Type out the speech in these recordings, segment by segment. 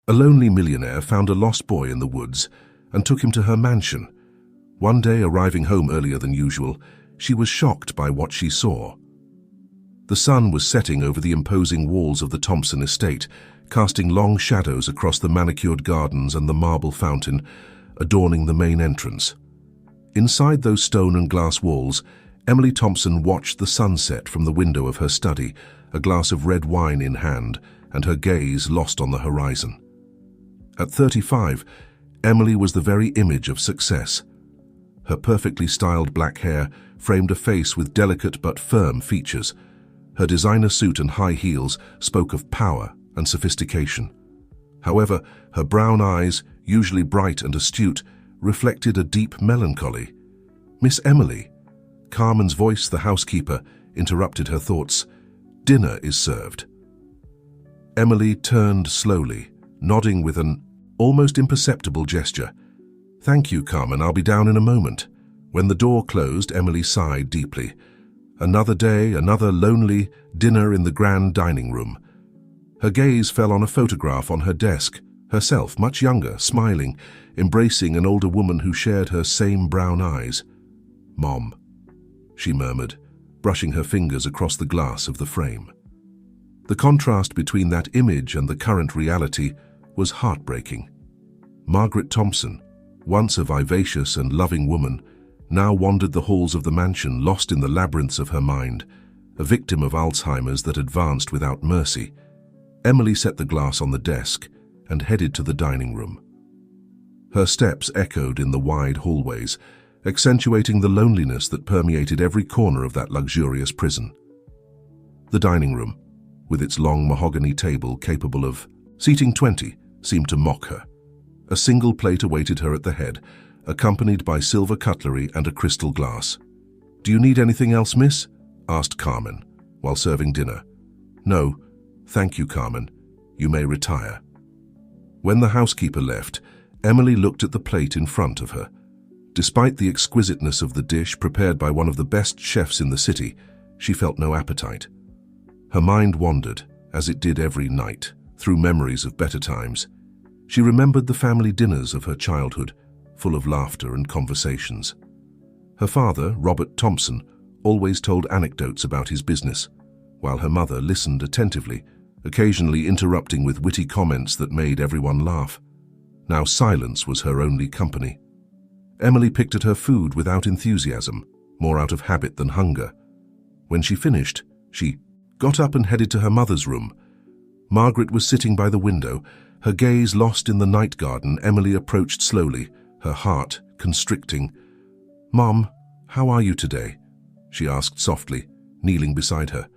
A lonely millionaire found a lost boy in the woods and took him to her mansion. One day, arriving home earlier than usual, she was shocked by what she saw. The sun was setting over the imposing walls of the Thompson estate, casting long shadows across the manicured gardens and the marble fountain adorning the main entrance. Inside those stone and glass walls, Emily Thompson watched the sunset from the window of her study, a glass of red wine in hand, and her gaze lost on the horizon. At 35, Emily was the very image of success. Her perfectly styled black hair framed a face with delicate but firm features. Her designer suit and high heels spoke of power and sophistication. However, her brown eyes, usually bright and astute, reflected a deep melancholy. "Miss Emily," Carmen's voice, the housekeeper, interrupted her thoughts. "Dinner is served." Emily turned slowly, nodding with an almost imperceptible gesture. "Thank you, Carmen, I'll be down in a moment." When the door closed, Emily sighed deeply. Another day, another lonely dinner in the grand dining room. Her gaze fell on a photograph on her desk, herself much younger, smiling, embracing an older woman who shared her same brown eyes. "Mom," she murmured, brushing her fingers across the glass of the frame. The contrast between that image and the current reality was heartbreaking. Margaret Thompson, once a vivacious and loving woman, now wandered the halls of the mansion, lost in the labyrinths of her mind, a victim of Alzheimer's that advanced without mercy. Emily set the glass on the desk and headed to the dining room. Her steps echoed in the wide hallways, accentuating the loneliness that permeated every corner of that luxurious prison. The dining room, with its long mahogany table capable of seating 20, seemed to mock her. A single plate awaited her at the head, accompanied by silver cutlery and a crystal glass. "Do you need anything else, miss?" asked Carmen, while serving dinner. "No, thank you, Carmen. You may retire." When the housekeeper left, Emily looked at the plate in front of her. Despite the exquisiteness of the dish prepared by one of the best chefs in the city, she felt no appetite. Her mind wandered, as it did every night, through memories of better times. She remembered the family dinners of her childhood, full of laughter and conversations. Her father, Robert Thompson, always told anecdotes about his business, while her mother listened attentively, occasionally interrupting with witty comments that made everyone laugh. Now silence was her only company. Emily picked at her food without enthusiasm, more out of habit than hunger. When she finished, she got up and headed to her mother's room. Margaret was sitting by the window, her gaze lost in the night garden. Emily approached slowly, her heart constricting. "Mom, how are you today?" she asked softly, kneeling beside her.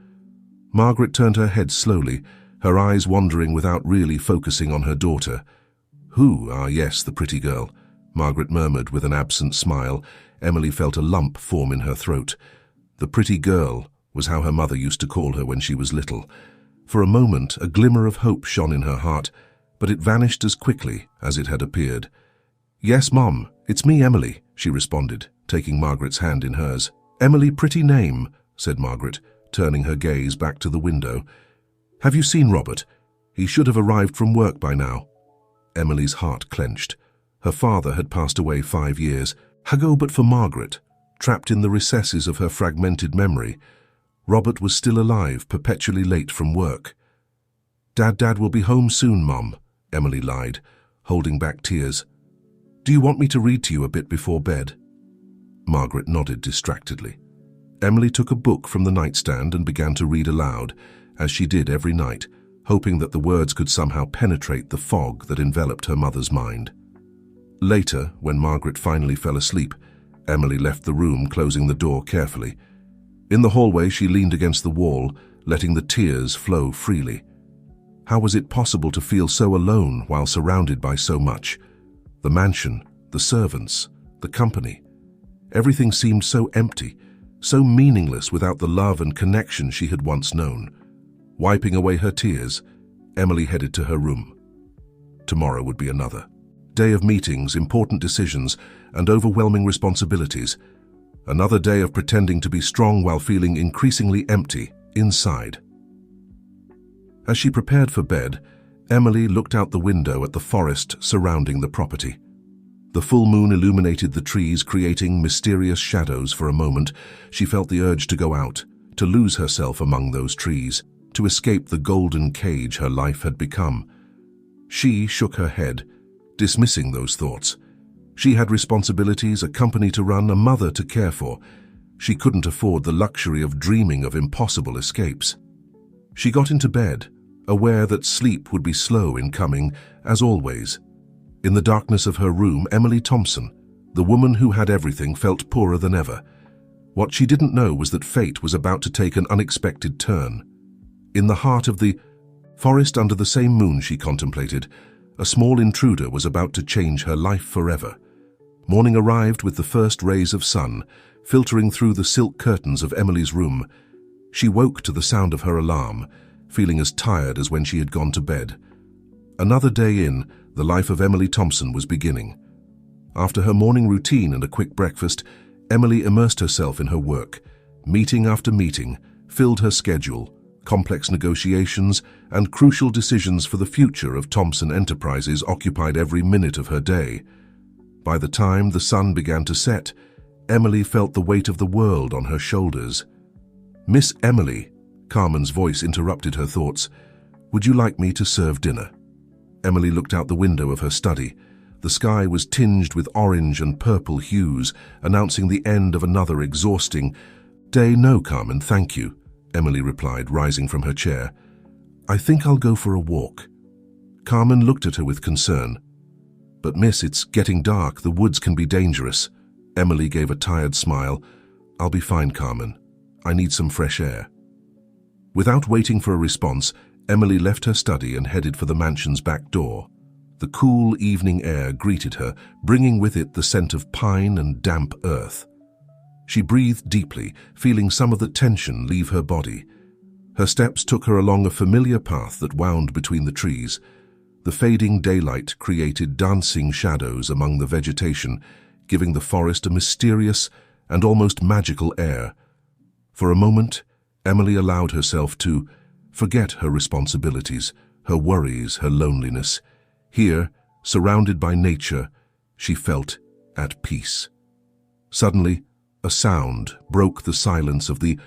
Margaret turned her head slowly, her eyes wandering without really focusing on her daughter. "Who? Ah, yes, the pretty girl," Margaret murmured with an absent smile. Emily felt a lump form in her throat. The pretty girl was how her mother used to call her when she was little. For a moment, a glimmer of hope shone in her heart, but it vanished as quickly as it had appeared. "Yes, Mom, it's me, Emily," she responded, taking Margaret's hand in hers. "Emily, pretty name," said Margaret, turning her gaze back to the window. "Have you seen Robert? He should have arrived from work by now." Emily's heart clenched. Her father had passed away 5 years ago, but for Margaret, trapped in the recesses of her fragmented memory, Robert was still alive, perpetually late from work. Dad will be home soon, Mom," Emily lied, holding back tears. "Do you want me to read to you a bit before bed?" Margaret nodded distractedly. Emily took a book from the nightstand and began to read aloud, as she did every night, hoping that the words could somehow penetrate the fog that enveloped her mother's mind. Later, when Margaret finally fell asleep, Emily left the room, closing the door carefully. In the hallway, she leaned against the wall, letting the tears flow freely. How was it possible to feel so alone while surrounded by so much? The mansion, the servants, the company. Everything seemed so empty, so meaningless without the love and connection she had once known. Wiping away her tears, Emily headed to her room. Tomorrow would be another day of meetings, important decisions, and overwhelming responsibilities. Another day of pretending to be strong while feeling increasingly empty inside. As she prepared for bed, Emily looked out the window at the forest surrounding the property. The full moon illuminated the trees, creating mysterious shadows. For a moment, she felt the urge to go out, to lose herself among those trees, to escape the golden cage her life had become. She shook her head, dismissing those thoughts. She had responsibilities, a company to run, a mother to care for. She couldn't afford the luxury of dreaming of impossible escapes. She got into bed, aware that sleep would be slow in coming, as always. In the darkness of her room, Emily Thompson, the woman who had everything, felt poorer than ever. What she didn't know was that fate was about to take an unexpected turn. In the heart of the forest under the same moon she contemplated, a small intruder was about to change her life forever. Morning arrived with the first rays of sun, filtering through the silk curtains of Emily's room. She woke to the sound of her alarm, feeling as tired as when she had gone to bed. Another day in, the life of Emily Thompson was beginning. After her morning routine and a quick breakfast, Emily immersed herself in her work. Meeting after meeting filled her schedule. Complex negotiations and crucial decisions for the future of Thompson Enterprises occupied every minute of her day. By the time the sun began to set, Emily felt the weight of the world on her shoulders. "Miss Emily," Carmen's voice interrupted her thoughts. "Would you like me to serve dinner?" Emily looked out the window of her study. The sky was tinged with orange and purple hues, announcing the end of another exhausting day. "No, Carmen, thank you," Emily replied, rising from her chair. "I think I'll go for a walk." Carmen looked at her with concern. "But miss, it's getting dark. The woods can be dangerous." Emily gave a tired smile. "I'll be fine, Carmen. I need some fresh air." Without waiting for a response, Emily left her study and headed for the mansion's back door. The cool evening air greeted her, bringing with it the scent of pine and damp earth. She breathed deeply, feeling some of the tension leave her body. Her steps took her along a familiar path that wound between the trees. The fading daylight created dancing shadows among the vegetation, giving the forest a mysterious and almost magical air. For a moment, Emily allowed herself to forget her responsibilities, her worries, her loneliness. Here, surrounded by nature, she felt at peace. Suddenly, a sound broke the silence of the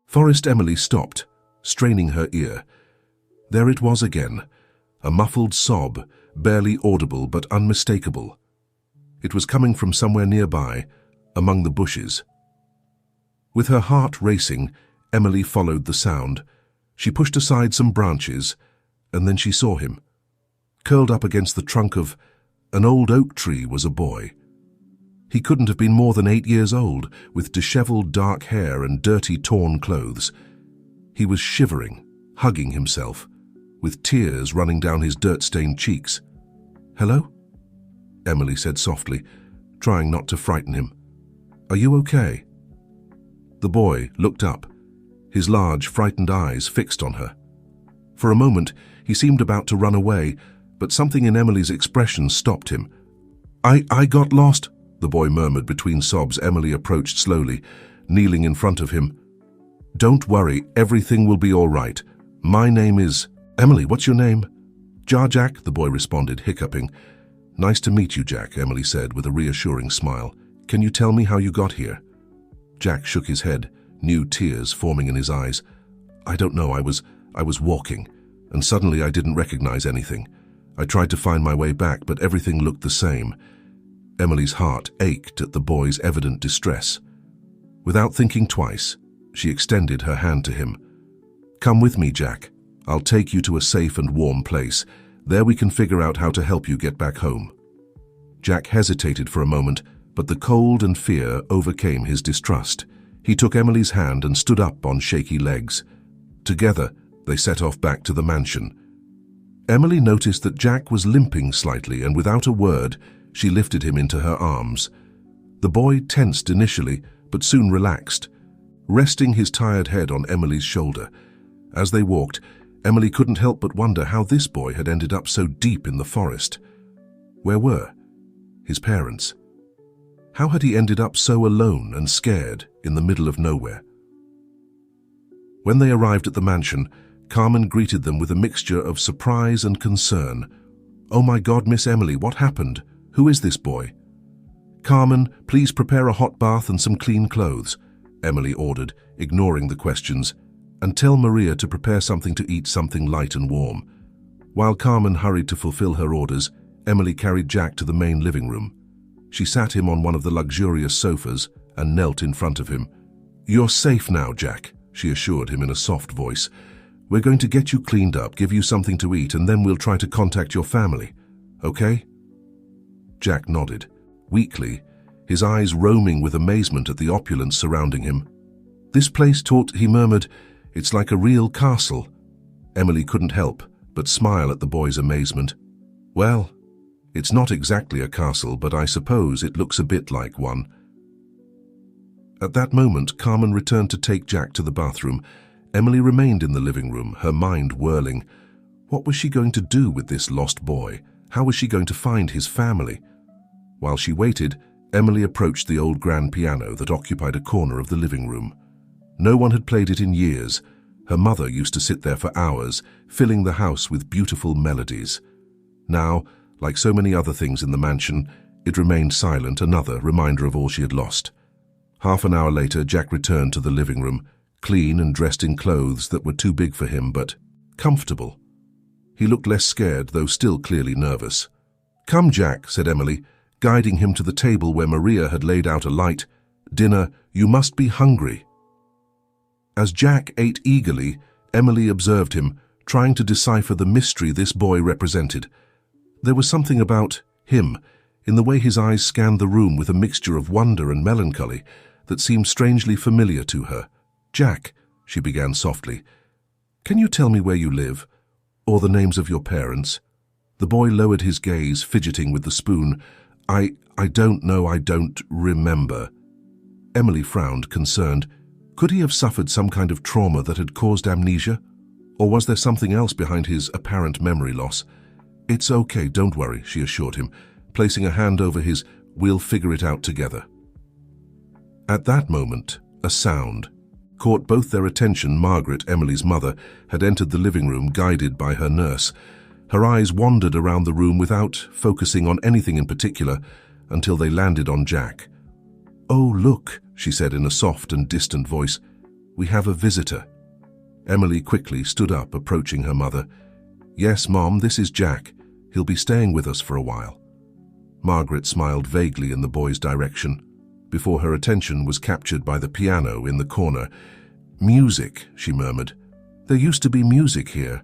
forest. Emily stopped, straining her ear. There it was again, a muffled sob, barely audible but unmistakable. It was coming from somewhere nearby, among the bushes. With her heart racing, Emily followed the sound. She pushed aside some branches, and then she saw him. Curled up against the trunk of an old oak tree was a boy. He couldn't have been more than 8 years old, with disheveled dark hair and dirty, torn clothes. He was shivering, hugging himself, with tears running down his dirt-stained cheeks. "Hello?" Emily said softly, trying not to frighten him. "Are you okay?" The boy looked up, his large, frightened eyes fixed on her. For a moment, he seemed about to run away, but something in Emily's expression stopped him. I got lost," the boy murmured between sobs. Emily approached slowly, kneeling in front of him. "Don't worry, everything will be all right. My name is—" "Emily, what's your name?" "Jack," the boy responded, hiccuping. "Nice to meet you, Jack," Emily said with a reassuring smile. "Can you tell me how you got here?" Jack shook his head, new tears forming in his eyes. "I don't know, I was walking, and suddenly I didn't recognize anything. I tried to find my way back, but everything looked the same." Emily's heart ached at the boy's evident distress. Without thinking twice, she extended her hand to him. "Come with me, Jack. I'll take you to a safe and warm place. There we can figure out how to help you get back home." Jack hesitated for a moment, but the cold and fear overcame his distrust. He took Emily's hand and stood up on shaky legs. Together, they set off back to the mansion. Emily noticed that Jack was limping slightly, and without a word, she lifted him into her arms. The boy tensed initially, but soon relaxed, resting his tired head on Emily's shoulder. As they walked, Emily couldn't help but wonder how this boy had ended up so deep in the forest. Where were his parents? How had he ended up so alone and scared in the middle of nowhere? When they arrived at the mansion, Carmen greeted them with a mixture of surprise and concern. "Oh my God, Miss Emily, what happened? Who is this boy?" "Carmen, please prepare a hot bath and some clean clothes," Emily ordered, ignoring the questions, "and tell Maria to prepare something to eat, something light and warm." While Carmen hurried to fulfill her orders, Emily carried Jack to the main living room. She sat him on one of the luxurious sofas and knelt in front of him. "You're safe now, Jack," she assured him in a soft voice. "We're going to get you cleaned up, give you something to eat, and then we'll try to contact your family. Okay?" Jack nodded, weakly, his eyes roaming with amazement at the opulence surrounding him. "This place he murmured, "it's like a real castle." Emily couldn't help but smile at the boy's amazement. "Well, it's not exactly a castle, but I suppose it looks a bit like one." At that moment, Carmen returned to take Jack to the bathroom. Emily remained in the living room, her mind whirling. What was she going to do with this lost boy? How was she going to find his family? While she waited, Emily approached the old grand piano that occupied a corner of the living room. No one had played it in years. Her mother used to sit there for hours, filling the house with beautiful melodies. Now, like so many other things in the mansion, it remained silent, another reminder of all she had lost. Half an hour later, Jack returned to the living room, clean and dressed in clothes that were too big for him, but comfortable. He looked less scared, though still clearly nervous. "Come, Jack," said Emily, guiding him to the table where Maria had laid out a light. "Dinner, you must be hungry." As Jack ate eagerly, Emily observed him, trying to decipher the mystery this boy represented. There was something about him, in the way his eyes scanned the room with a mixture of wonder and melancholy, that seemed strangely familiar to her. "Jack," she began softly, "can you tell me where you live, or the names of your parents?" The boy lowered his gaze, fidgeting with the spoon. I don't know, I don't remember." Emily frowned, concerned. Could he have suffered some kind of trauma that had caused amnesia? Or was there something else behind his apparent memory loss? "It's okay, don't worry," she assured him, placing a hand over his "we'll figure it out together." At that moment, a sound caught both their attention. Margaret, Emily's mother, had entered the living room, guided by her nurse. Her eyes wandered around the room without focusing on anything in particular until they landed on Jack. "Oh, look," she said in a soft and distant voice. "We have a visitor." Emily quickly stood up, approaching her mother. "Yes, Mom, this is Jack. He'll be staying with us for a while." Margaret smiled vaguely in the boy's direction, before her attention was captured by the piano in the corner. "Music," she murmured. "There used to be music here."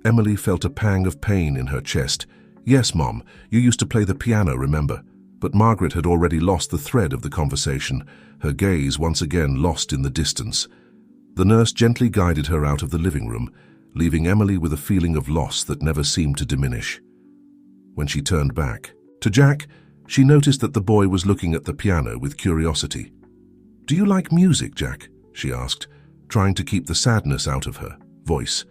Emily felt a pang of pain in her chest. "Yes, Mom, you used to play the piano, remember?" But Margaret had already lost the thread of the conversation, her gaze once again lost in the distance. The nurse gently guided her out of the living room, leaving Emily with a feeling of loss that never seemed to diminish. When she turned back to Jack, she noticed that the boy was looking at the piano with curiosity. "Do you like music, Jack?" she asked, trying to keep the sadness out of her voice.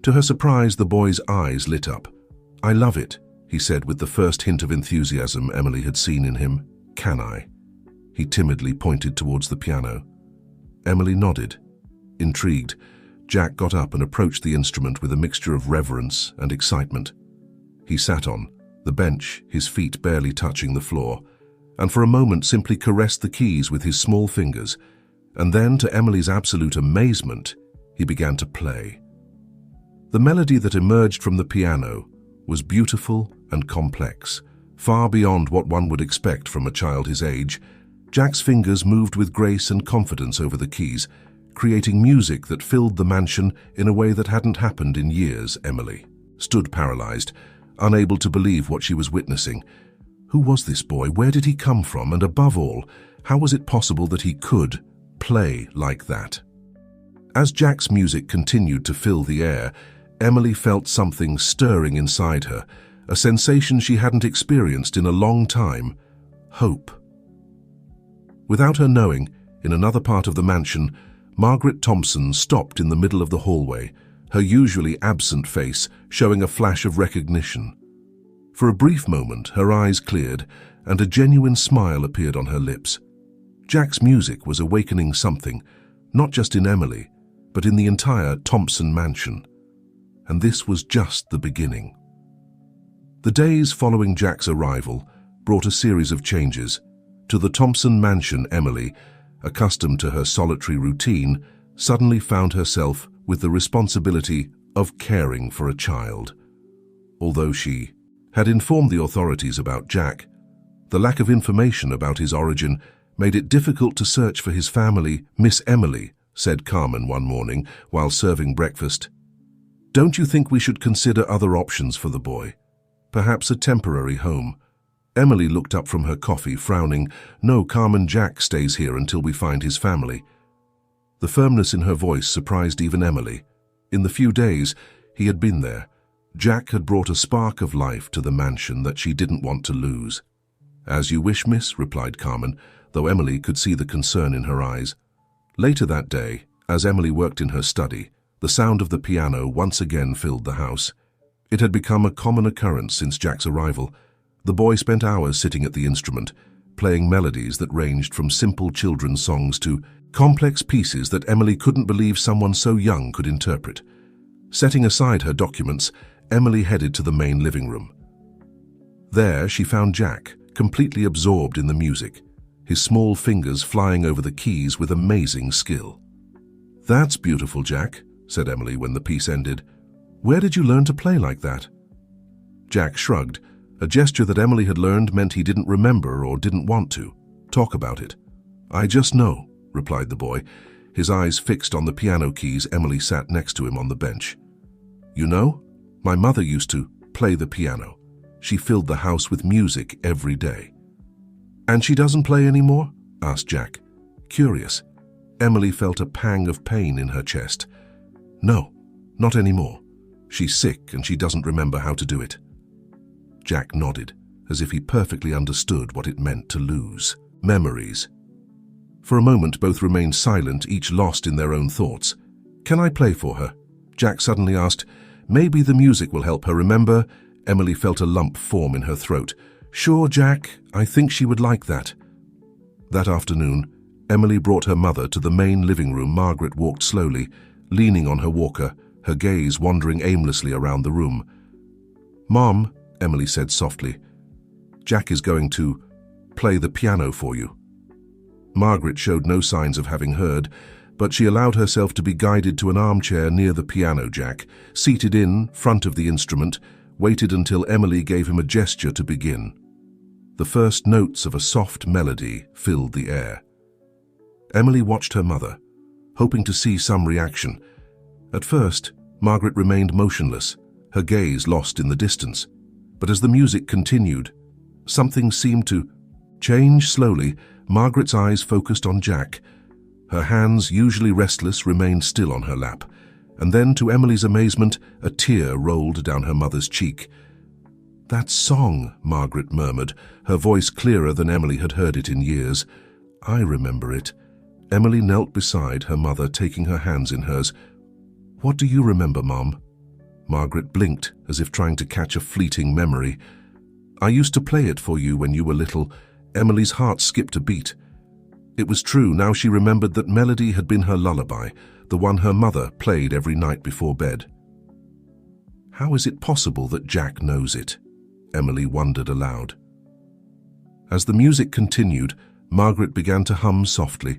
To her surprise, the boy's eyes lit up. "I love it," he said with the first hint of enthusiasm Emily had seen in him. "Can I?" He timidly pointed towards the piano. Emily nodded. Intrigued, Jack got up and approached the instrument with a mixture of reverence and excitement. He sat on the bench, his feet barely touching the floor, and for a moment simply caressed the keys with his small fingers, and then, to Emily's absolute amazement, he began to play. The melody that emerged from the piano was beautiful and complex, far beyond what one would expect from a child his age. Jack's fingers moved with grace and confidence over the keys, creating music that filled the mansion in a way that hadn't happened in years. Emily stood paralyzed, unable to believe what she was witnessing. Who was this boy? Where did he come from? And above all, how was it possible that he could play like that? As Jack's music continued to fill the air, Emily felt something stirring inside her, a sensation she hadn't experienced in a long time: hope. Without her knowing, in another part of the mansion, Margaret Thompson stopped in the middle of the hallway, her usually absent face showing a flash of recognition. For a brief moment, her eyes cleared, and a genuine smile appeared on her lips. Jack's music was awakening something, not just in Emily, but in the entire Thompson mansion. And this was just the beginning. The days following Jack's arrival brought a series of changes. To the Thompson mansion, Emily, accustomed to her solitary routine, suddenly found herself with the responsibility of caring for a child. Although she had informed the authorities about Jack, the lack of information about his origin made it difficult to search for his family. "Miss Emily," said Carmen one morning while serving breakfast, "don't you think we should consider other options for the boy? Perhaps a temporary home?" Emily looked up from her coffee, frowning. "No, Carmen, Jack stays here until we find his family." The firmness in her voice surprised even Emily. In the few days he had been there, Jack had brought a spark of life to the mansion that she didn't want to lose. "As you wish, miss," replied Carmen, though Emily could see the concern in her eyes. Later that day, as Emily worked in her study, the sound of the piano once again filled the house. It had become a common occurrence since Jack's arrival. The boy spent hours sitting at the instrument, playing melodies that ranged from simple children's songs to complex pieces that Emily couldn't believe someone so young could interpret. Setting aside her documents, Emily headed to the main living room. There she found Jack, completely absorbed in the music, his small fingers flying over the keys with amazing skill. "That's beautiful, Jack," said Emily when the piece ended. "Where did you learn to play like that?" Jack shrugged. A gesture that Emily had learned meant he didn't remember or didn't want to talk about it. "I just know," replied the boy, his eyes fixed on the piano keys. Emily sat next to him on the bench. "You know, my mother used to play the piano. She filled the house with music every day." "And she doesn't play anymore?" asked Jack, curious. Emily felt a pang of pain in her chest. "No, not anymore. She's sick and she doesn't remember how to do it." Jack nodded, as if he perfectly understood what it meant to lose memories. For a moment both remained silent, each lost in their own thoughts. "Can I play for her?" Jack suddenly asked. "Maybe the music will help her remember." Emily felt a lump form in her throat. "Sure, Jack, I think she would like that." That afternoon, Emily brought her mother to the main living room. Margaret walked slowly, leaning on her walker, her gaze wandering aimlessly around the room. "Mom," Emily said softly, "Jack is going to play the piano for you." Margaret showed no signs of having heard, but she allowed herself to be guided to an armchair near the piano. Jack, seated in front of the instrument, waited until Emily gave him a gesture to begin. The first notes of a soft melody filled the air. Emily watched her mother, hoping to see some reaction. At first, Margaret remained motionless, her gaze lost in the distance. But as the music continued, something seemed to change. Slowly, Margaret's eyes focused on Jack. Her hands, usually restless, remained still on her lap. And then, to Emily's amazement, a tear rolled down her mother's cheek. "That song," Margaret murmured, her voice clearer than Emily had heard it in years. "I remember it." Emily knelt beside her mother, taking her hands in hers. "What do you remember, Mom?" Margaret blinked, as if trying to catch a fleeting memory. "I used to play it for you when you were little." Emily's heart skipped a beat. It was true. Now she remembered that melody had been her lullaby, the one her mother played every night before bed. How is it possible that Jack knows it? Emily wondered aloud. As the music continued, Margaret began to hum softly,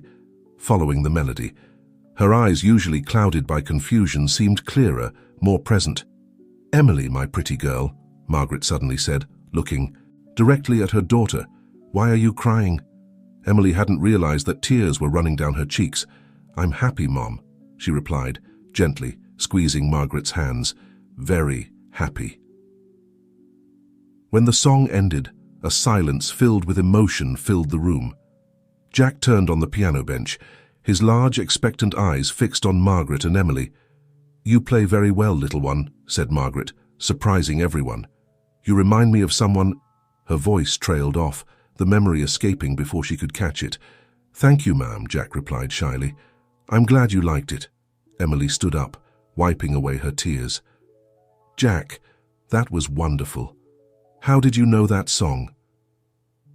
following the melody. Her eyes, usually clouded by confusion, seemed clearer, more present. "Emily, my pretty girl," Margaret suddenly said, looking directly at her daughter. "Why are you crying?" Emily hadn't realized that tears were running down her cheeks. "I'm happy, Mom," she replied, gently, squeezing Margaret's hands. "Very happy." When the song ended, a silence filled with emotion filled the room. Jack turned on the piano bench, his large, expectant eyes fixed on Margaret and Emily. "You play very well, little one," said Margaret, surprising everyone. "You remind me of someone—" Her voice trailed off, the memory escaping before she could catch it. "Thank you, ma'am," Jack replied shyly. "I'm glad you liked it." Emily stood up, wiping away her tears. "Jack, that was wonderful. How did you know that song?"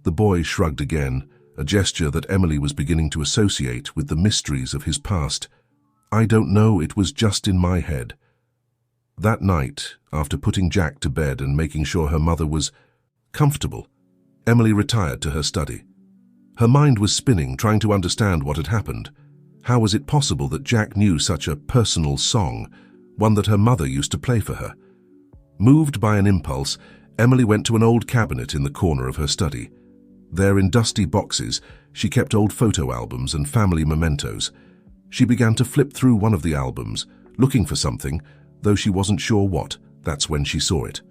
The boy shrugged again, a gesture that Emily was beginning to associate with the mysteries of his past. I don't know, it was just in my head. That night, after putting Jack to bed and making sure her mother was comfortable, Emily retired to her study. Her mind was spinning, trying to understand what had happened. How was it possible that Jack knew such a personal song, one that her mother used to play for her? Moved by an impulse, Emily went to an old cabinet in the corner of her study. There, in dusty boxes, she kept old photo albums and family mementos. She began to flip through one of the albums, looking for something, though she wasn't sure what. That's when she saw it.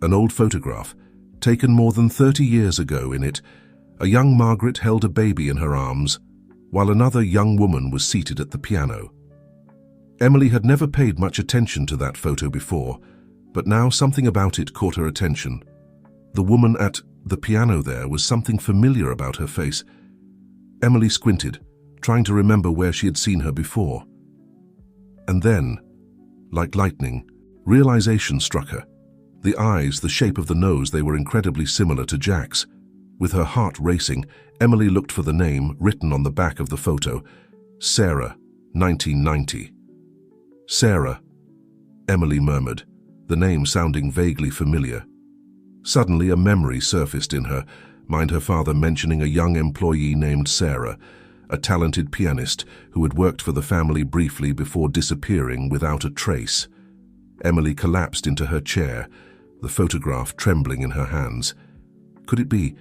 An old photograph, taken more than 30 years ago. In it, a young Margaret held a baby in her arms, while another young woman was seated at the piano. Emily had never paid much attention to that photo before, but now something about it caught her attention. The woman at the piano there was something familiar about her face. Emily squinted, trying to remember where she had seen her before. And then, like lightning, realization struck her. The eyes, the shape of the nose, they were incredibly similar to Jack's. With her heart racing, Emily looked for the name written on the back of the photo. Sarah, 1990. Sarah, Emily murmured, the name sounding vaguely familiar. Suddenly, a memory surfaced in her mind, her father mentioning a young employee named Sarah, a talented pianist who had worked for the family briefly before disappearing without a trace. Emily collapsed into her chair, the photograph trembling in her hands. Could it be?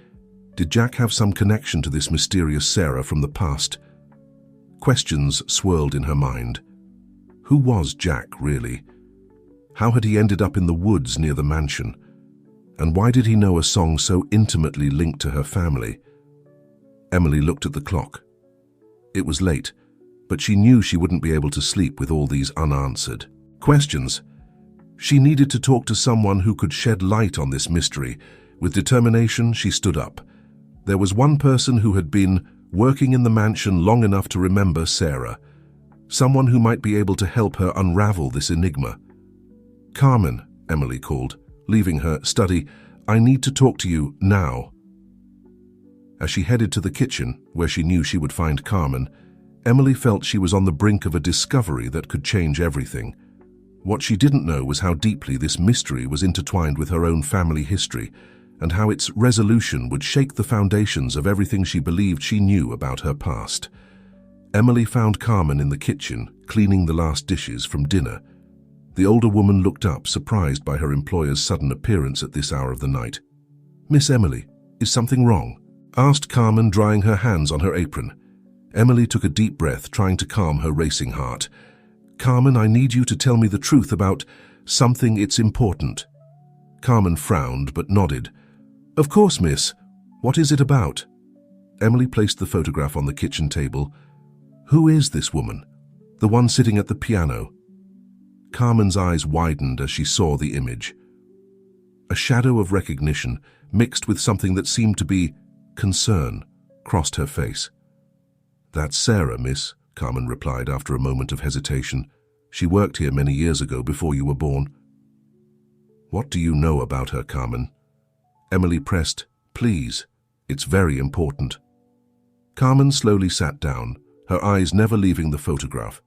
Did Jack have some connection to this mysterious Sarah from the past? Questions swirled in her mind. Who was Jack, really? How had he ended up in the woods near the mansion? And why did he know a song so intimately linked to her family? Emily looked at the clock. It was late, but she knew she wouldn't be able to sleep with all these unanswered questions. She needed to talk to someone who could shed light on this mystery. With determination, she stood up. There was one person who had been working in the mansion long enough to remember Sarah, someone who might be able to help her unravel this enigma. Carmen, Emily called, leaving her study. I need to talk to you now. As she headed to the kitchen, where she knew she would find Carmen, Emily felt she was on the brink of a discovery that could change everything. What she didn't know was how deeply this mystery was intertwined with her own family history, and how its resolution would shake the foundations of everything she believed she knew about her past. Emily found Carmen in the kitchen, cleaning the last dishes from dinner. The older woman looked up, surprised by her employer's sudden appearance at this hour of the night. "Miss Emily, is something wrong?" asked Carmen, drying her hands on her apron. Emily took a deep breath, trying to calm her racing heart. "Carmen, I need you to tell me the truth about something. It's important." Carmen frowned but nodded. "Of course, miss. What is it about?" Emily placed the photograph on the kitchen table. "Who is this woman? The one sitting at the piano?" Carmen's eyes widened as she saw the image. A shadow of recognition, mixed with something that seemed to be concern, crossed her face. "That's Sarah, miss," Carmen replied after a moment of hesitation. "She worked here many years ago, before you were born." "What do you know about her, Carmen?" Emily pressed. "Please, it's very important." Carmen slowly sat down, her eyes never leaving the photograph.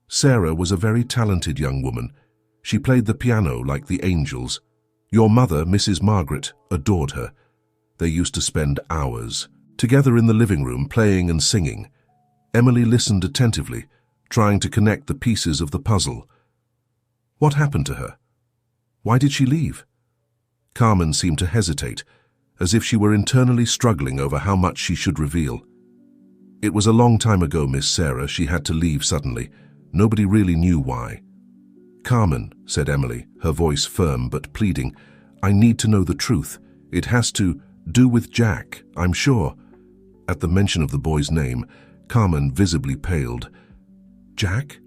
Sarah was a very talented young woman. She played the piano like the angels. Your mother, Mrs. Margaret, adored her. They used to spend hours together in the living room, playing and singing. Emily listened attentively, trying to connect the pieces of the puzzle. What happened to her? Why did she leave? Carmen seemed to hesitate, as if she were internally struggling over how much she should reveal. "It was a long time ago, Miss Sarah. She had to leave suddenly. Nobody really knew why." "Carmen," said Emily, her voice firm but pleading, "I need to know the truth. It has to do with Jack, I'm sure." At the mention of the boy's name, Carmen visibly paled. "Jack?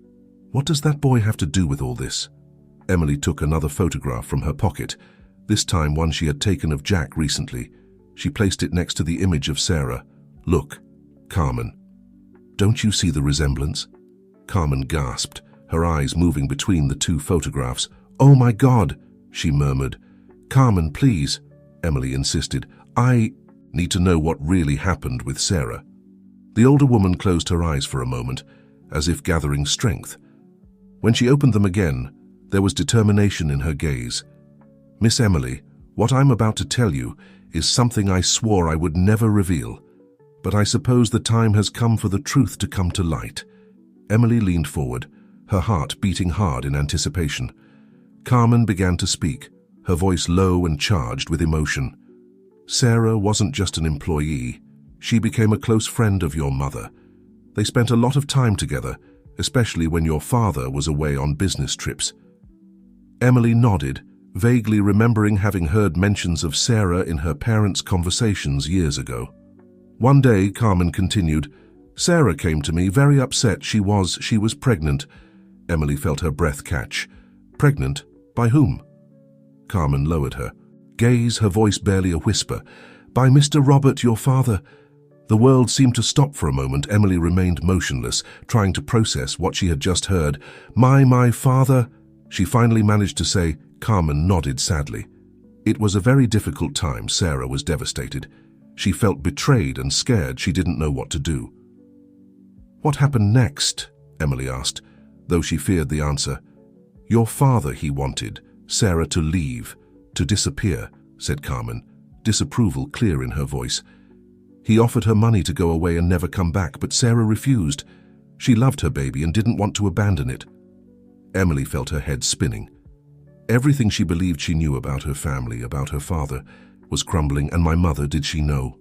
What does that boy have to do with all this?" Emily took another photograph from her pocket, this time one she had taken of Jack recently. She placed it next to the image of Sarah. "Look, Carmen. Don't you see the resemblance?" Carmen gasped, her eyes moving between the two photographs. "Oh my God," she murmured. "Carmen, please," Emily insisted. "I need to know what really happened with Sarah." The older woman closed her eyes for a moment, as if gathering strength. When she opened them again, there was determination in her gaze. "Miss Emily, what I'm about to tell you is something I swore I would never reveal, but I suppose the time has come for the truth to come to light." Emily leaned forward, her heart beating hard in anticipation. Carmen began to speak, her voice low and charged with emotion. "Sarah wasn't just an employee. She became a close friend of your mother. They spent a lot of time together, especially when your father was away on business trips." Emily nodded, vaguely remembering having heard mentions of Sarah in her parents' conversations years ago. "One day," Carmen continued, "Sarah came to me very upset she was pregnant." Emily felt her breath catch. "Pregnant? By whom?" Carmen lowered her gaze, her voice barely a whisper. "By Mr. Robert, your father." The world seemed to stop for a moment. Emily remained motionless, trying to process what she had just heard. My father," she finally managed to say. Carmen nodded sadly. It was a very difficult time. Sarah was devastated. She felt betrayed and scared. She didn't know what to do. "What happened next?" Emily asked, though she feared the answer. "Your father, he wanted Sarah to leave, to disappear," said Carmen, disapproval clear in her voice. "He offered her money to go away and never come back, but Sarah refused. She loved her baby and didn't want to abandon it." Emily felt her head spinning. Everything she believed she knew about her family, about her father, was crumbling. "And my mother, did she know?"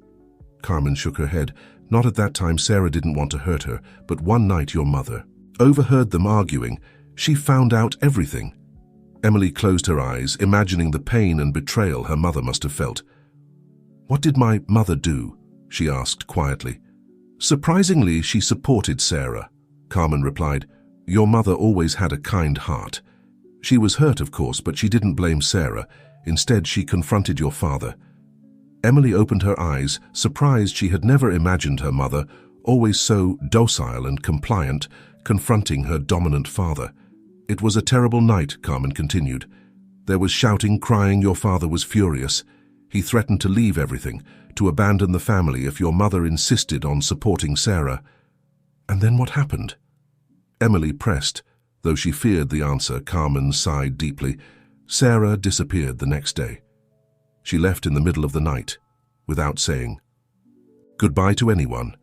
Carmen shook her head. "Not at that time. Sarah didn't want to hurt her, but one night your mother overheard them arguing. She found out everything." Emily closed her eyes, imagining the pain and betrayal her mother must have felt. "What did my mother do?" she asked quietly. "Surprisingly, she supported Sarah," Carmen replied. "Your mother always had a kind heart. She was hurt, of course, but she didn't blame Sarah. Instead, she confronted your father." Emily opened her eyes, surprised. She had never imagined her mother, always so docile and compliant, confronting her dominant father. "It was a terrible night," Carmen continued. "There was shouting, crying. Your father was furious. He threatened to leave everything, to abandon the family if your mother insisted on supporting Sarah." "And then what happened?" Emily pressed. Though she feared the answer, Carmen sighed deeply. "Sarah disappeared the next day. She left in the middle of the night, without saying goodbye to anyone.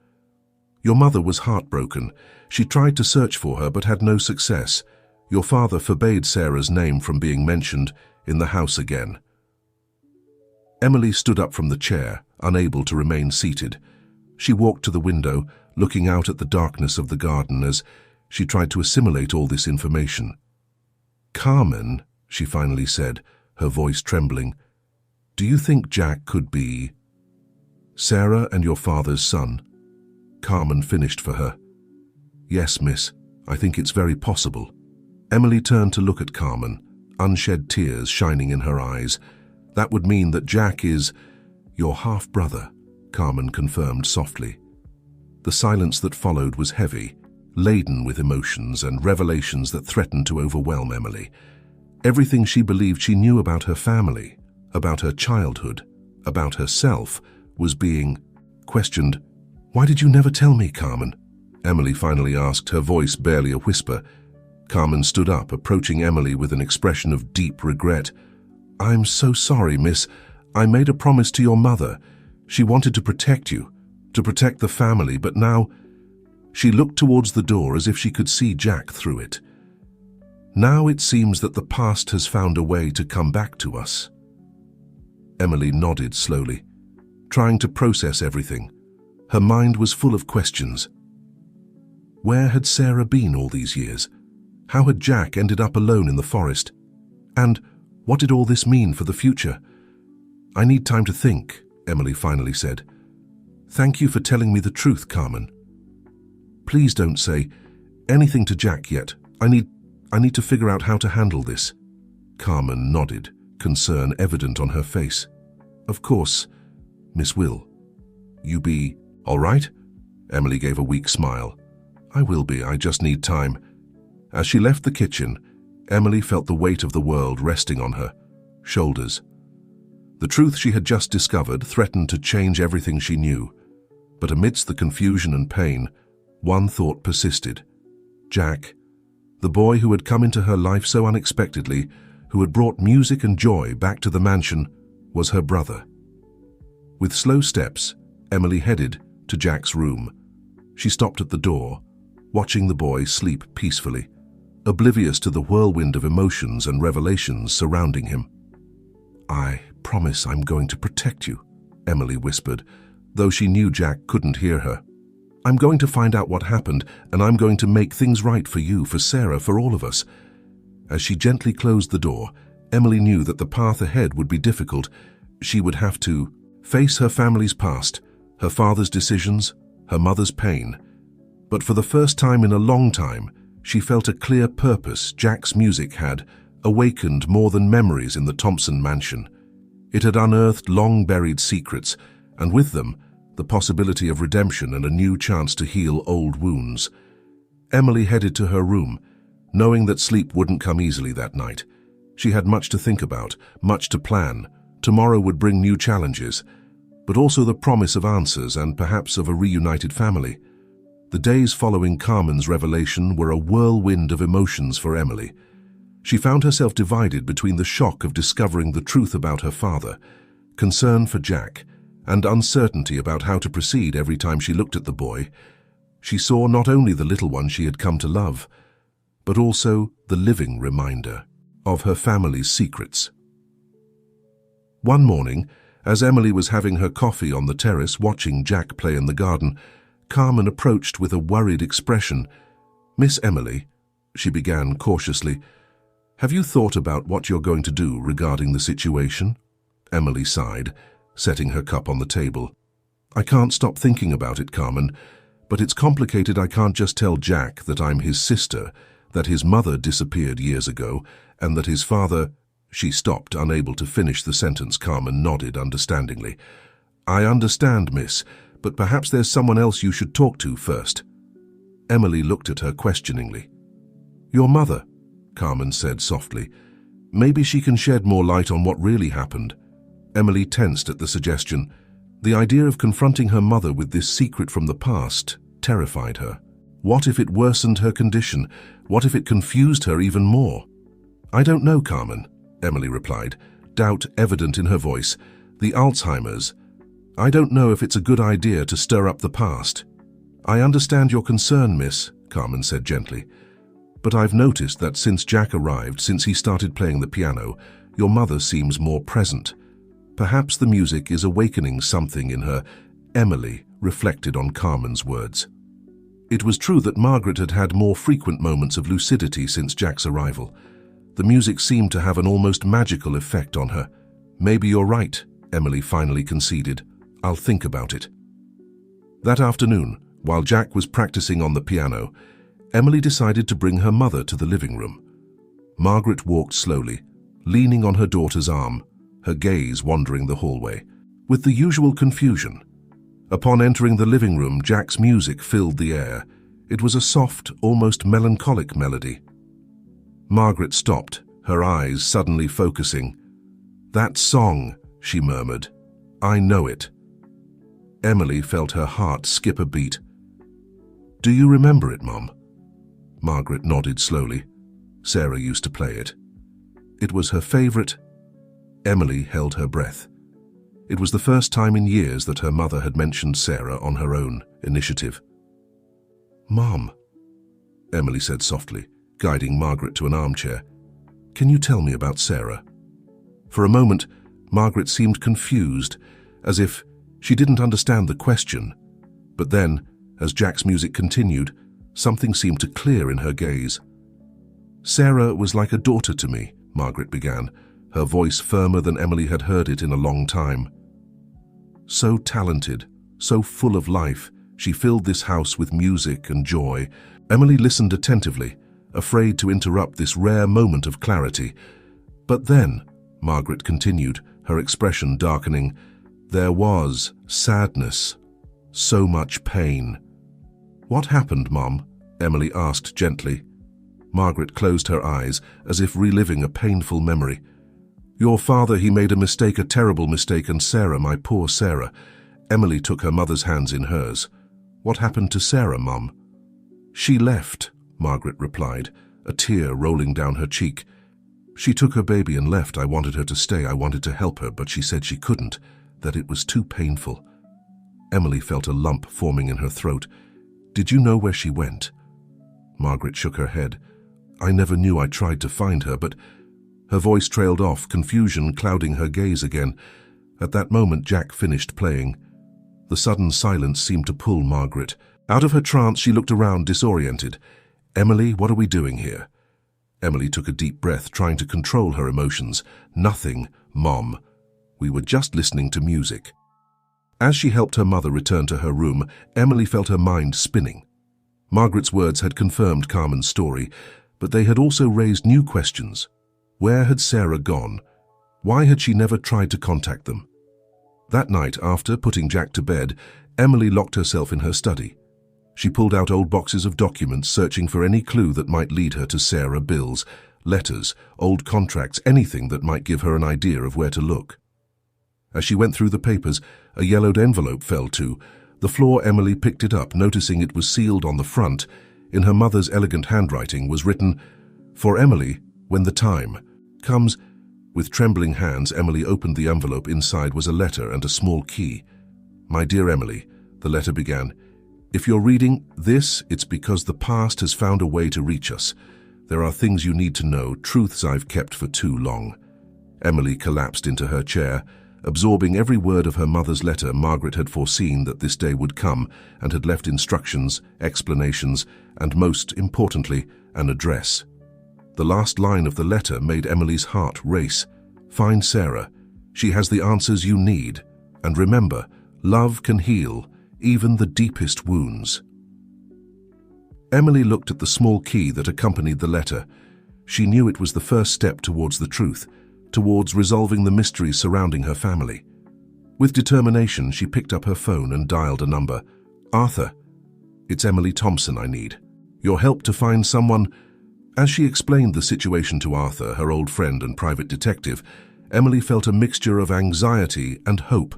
Your mother was heartbroken. She tried to search for her but had no success. Your father forbade Sarah's name from being mentioned in the house again." Emily stood up from the chair, unable to remain seated. She walked to the window, looking out at the darkness of the garden as she tried to assimilate all this information. "Carmen," she finally said, her voice trembling, "do you think Jack could be Sarah and your father's son?" Carmen finished for her. "Yes, miss, I think it's very possible." Emily turned to look at Carmen, unshed tears shining in her eyes. "That would mean that Jack is your half-brother," Carmen confirmed softly. The silence that followed was heavy, laden with emotions and revelations that threatened to overwhelm Emily. Everything she believed she knew about her family, about her childhood, about herself, was being questioned. "Why did you never tell me, Carmen?" Emily finally asked, her voice barely a whisper. Carmen stood up, approaching Emily with an expression of deep regret. "I'm so sorry, miss. I made a promise to your mother. She wanted to protect you, to protect the family, but now—" She looked towards the door as if she could see Jack through it. "Now it seems that the past has found a way to come back to us." Emily nodded slowly, trying to process everything. Her mind was full of questions. Where had Sarah been all these years? How had Jack ended up alone in the forest? And what did all this mean for the future? "I need time to think," Emily finally said. "Thank you for telling me the truth, Carmen. Please don't say anything to Jack yet. I need to figure out how to handle this." Carmen nodded, concern evident on her face. "Of course, Miss Will. You be all right?" Emily gave a weak smile. "I will be. I just need time." As she left the kitchen, Emily felt the weight of the world resting on her shoulders. The truth she had just discovered threatened to change everything she knew. But amidst the confusion and pain, one thought persisted. Jack, the boy who had come into her life so unexpectedly, who had brought music and joy back to the mansion, was her brother. With slow steps, Emily headed to Jack's room. She stopped at the door, watching the boy sleep peacefully, oblivious to the whirlwind of emotions and revelations surrounding him. "I promise I'm going to protect you," Emily whispered, though she knew Jack couldn't hear her. "I'm going to find out what happened, and I'm going to make things right for you, for Sarah, for all of us." As she gently closed the door, Emily knew that the path ahead would be difficult. She would have to face her family's past, her father's decisions, her mother's pain. But for the first time in a long time, she felt a clear purpose. Jack's music had awakened more than memories in the Thompson mansion. It had unearthed long-buried secrets, and with them, the possibility of redemption and a new chance to heal old wounds. Emily headed to her room, knowing that sleep wouldn't come easily that night. She had much to think about, much to plan. Tomorrow would bring new challenges, but also the promise of answers and perhaps of a reunited family. The days following Carmen's revelation were a whirlwind of emotions for Emily. She found herself divided between the shock of discovering the truth about her father, concern for Jack, and uncertainty about how to proceed. Every time she looked at the boy, she saw not only the little one she had come to love, but also the living reminder of her family's secrets. One morning, as Emily was having her coffee on the terrace watching Jack play in the garden, Carmen approached with a worried expression. "Miss Emily," she began cautiously, "have you thought about what you're going to do regarding the situation?" Emily sighed, setting her cup on the table. "I can't stop thinking about it, Carmen, but it's complicated. I can't just tell Jack that I'm his sister, that his mother disappeared years ago, and that his father—" She stopped, unable to finish the sentence. Carmen nodded understandingly. "I understand, miss, but perhaps there's someone else you should talk to first." Emily looked at her questioningly. "Your mother," Carmen said softly. "Maybe she can shed more light on what really happened." Emily tensed at the suggestion. The idea of confronting her mother with this secret from the past terrified her. What if it worsened her condition? What if it confused her even more? "I don't know, Carmen," Emily replied, doubt evident in her voice. "The Alzheimer's. I don't know if it's a good idea to stir up the past." "I understand your concern, miss," Carmen said gently. "But I've noticed that since Jack arrived, since he started playing the piano, your mother seems more present. Perhaps the music is awakening something in her." Emily reflected on Carmen's words. It was true that Margaret had had more frequent moments of lucidity since Jack's arrival. The music seemed to have an almost magical effect on her. "Maybe you're right," Emily finally conceded. "I'll think about it." That afternoon, while Jack was practicing on the piano, Emily decided to bring her mother to the living room. Margaret walked slowly, leaning on her daughter's arm, her gaze wandering the hallway, with the usual confusion. Upon entering the living room, Jack's music filled the air. It was a soft, almost melancholic melody. Margaret stopped, her eyes suddenly focusing. "That song," she murmured. "I know it." Emily felt her heart skip a beat. "Do you remember it, Mom?" Margaret nodded slowly. "Sarah used to play it. It was her favorite." Emily held her breath. It was the first time in years that her mother had mentioned Sarah on her own initiative. "Mom," Emily said softly, guiding Margaret to an armchair, "can you tell me about Sarah?" For a moment, Margaret seemed confused, as if she didn't understand the question. But then, as Jack's music continued, something seemed to clear in her gaze. "Sarah was like a daughter to me," Margaret began, her voice firmer than Emily had heard it in a long time. "So talented, so full of life, she filled this house with music and joy." Emily listened attentively, afraid to interrupt this rare moment of clarity. "But then," Margaret continued, her expression darkening, "there was sadness, so much pain." "What happened, Mom?" Emily asked gently. Margaret closed her eyes, as if reliving a painful memory. "Your father, he made a mistake, a terrible mistake, and Sarah, my poor Sarah." Emily took her mother's hands in hers. "What happened to Sarah, Mom?" "She left," Margaret replied, a tear rolling down her cheek. She took her baby and left. I wanted her to stay. I wanted to help her, but she said she couldn't, that it was too painful. Emily felt a lump forming in her throat. Did you know where she went? Margaret shook her head. I never knew. I tried to find her, but... Her voice trailed off, confusion clouding her gaze again. At that moment, Jack finished playing. The sudden silence seemed to pull Margaret. Out of her trance, she looked around, disoriented. Emily, what are we doing here? Emily took a deep breath, trying to control her emotions. Nothing, Mom. We were just listening to music. As she helped her mother return to her room, Emily felt her mind spinning. Margaret's words had confirmed Carmen's story, but they had also raised new questions. Where had Sarah gone? Why had she never tried to contact them? That night, after putting Jack to bed, Emily locked herself in her study. She pulled out old boxes of documents, searching for any clue that might lead her to Sarah. Bills, letters, old contracts, anything that might give her an idea of where to look. As she went through the papers, a yellowed envelope fell to the floor. Emily picked it up, noticing it was sealed on the front. In her mother's elegant handwriting was written, "For Emily, when the time comes." With trembling hands, Emily opened the envelope. Inside was a letter and a small key. "My dear Emily," the letter began, "if you're reading this, it's because the past has found a way to reach us. There are things you need to know, truths I've kept for too long." Emily collapsed into her chair. Absorbing every word of her mother's letter, Margaret had foreseen that this day would come and had left instructions, explanations, and most importantly, an address. The last line of the letter made Emily's heart race. "Find Sarah. She has the answers you need. And remember, love can heal even the deepest wounds." Emily looked at the small key that accompanied the letter. She knew it was the first step towards the truth, towards resolving the mysteries surrounding her family. With determination, she picked up her phone and dialed a number. "Arthur, it's Emily Thompson I need. Your help to find someone..." As she explained the situation to Arthur, her old friend and private detective, Emily felt a mixture of anxiety and hope.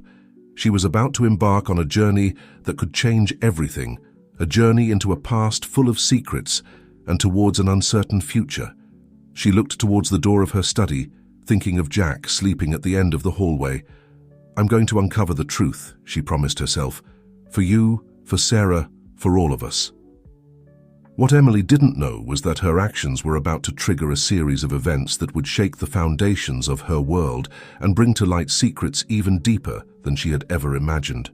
She was about to embark on a journey that could change everything, a journey into a past full of secrets and towards an uncertain future. She looked towards the door of her study, thinking of Jack sleeping at the end of the hallway. "I'm going to uncover the truth," she promised herself. "For you, for Sarah, for all of us." What Emily didn't know was that her actions were about to trigger a series of events that would shake the foundations of her world and bring to light secrets even deeper than she had ever imagined.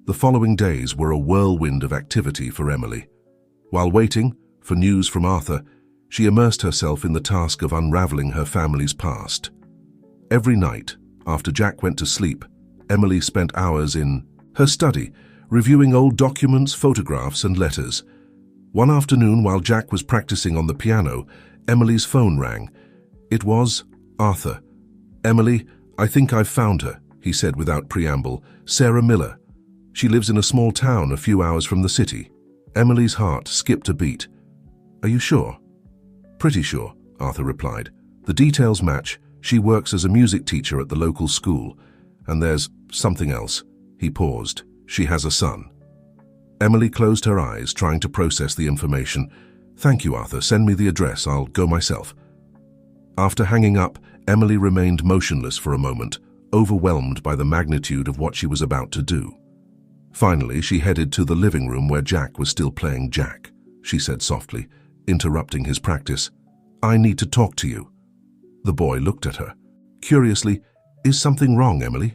The following days were a whirlwind of activity for Emily. While waiting for news from Arthur, she immersed herself in the task of unraveling her family's past. Every night, after Jack went to sleep, Emily spent hours in her study, reviewing old documents, photographs, and letters. One afternoon, while Jack was practicing on the piano, Emily's phone rang. It was Arthur. "Emily, I think I've found her," he said without preamble. "Sarah Miller. She lives in a small town a few hours from the city." Emily's heart skipped a beat. "Are you sure?" "Pretty sure," Arthur replied. "The details match. She works as a music teacher at the local school. And there's something else." He paused. "She has a son." Emily closed her eyes, trying to process the information. "Thank you, Arthur. Send me the address. I'll go myself." After hanging up, Emily remained motionless for a moment, overwhelmed by the magnitude of what she was about to do. Finally, she headed to the living room where Jack was still playing Jack. She said softly, interrupting his practice, "I need to talk to you." The boy looked at her. Curiously, "Is something wrong, Emily?"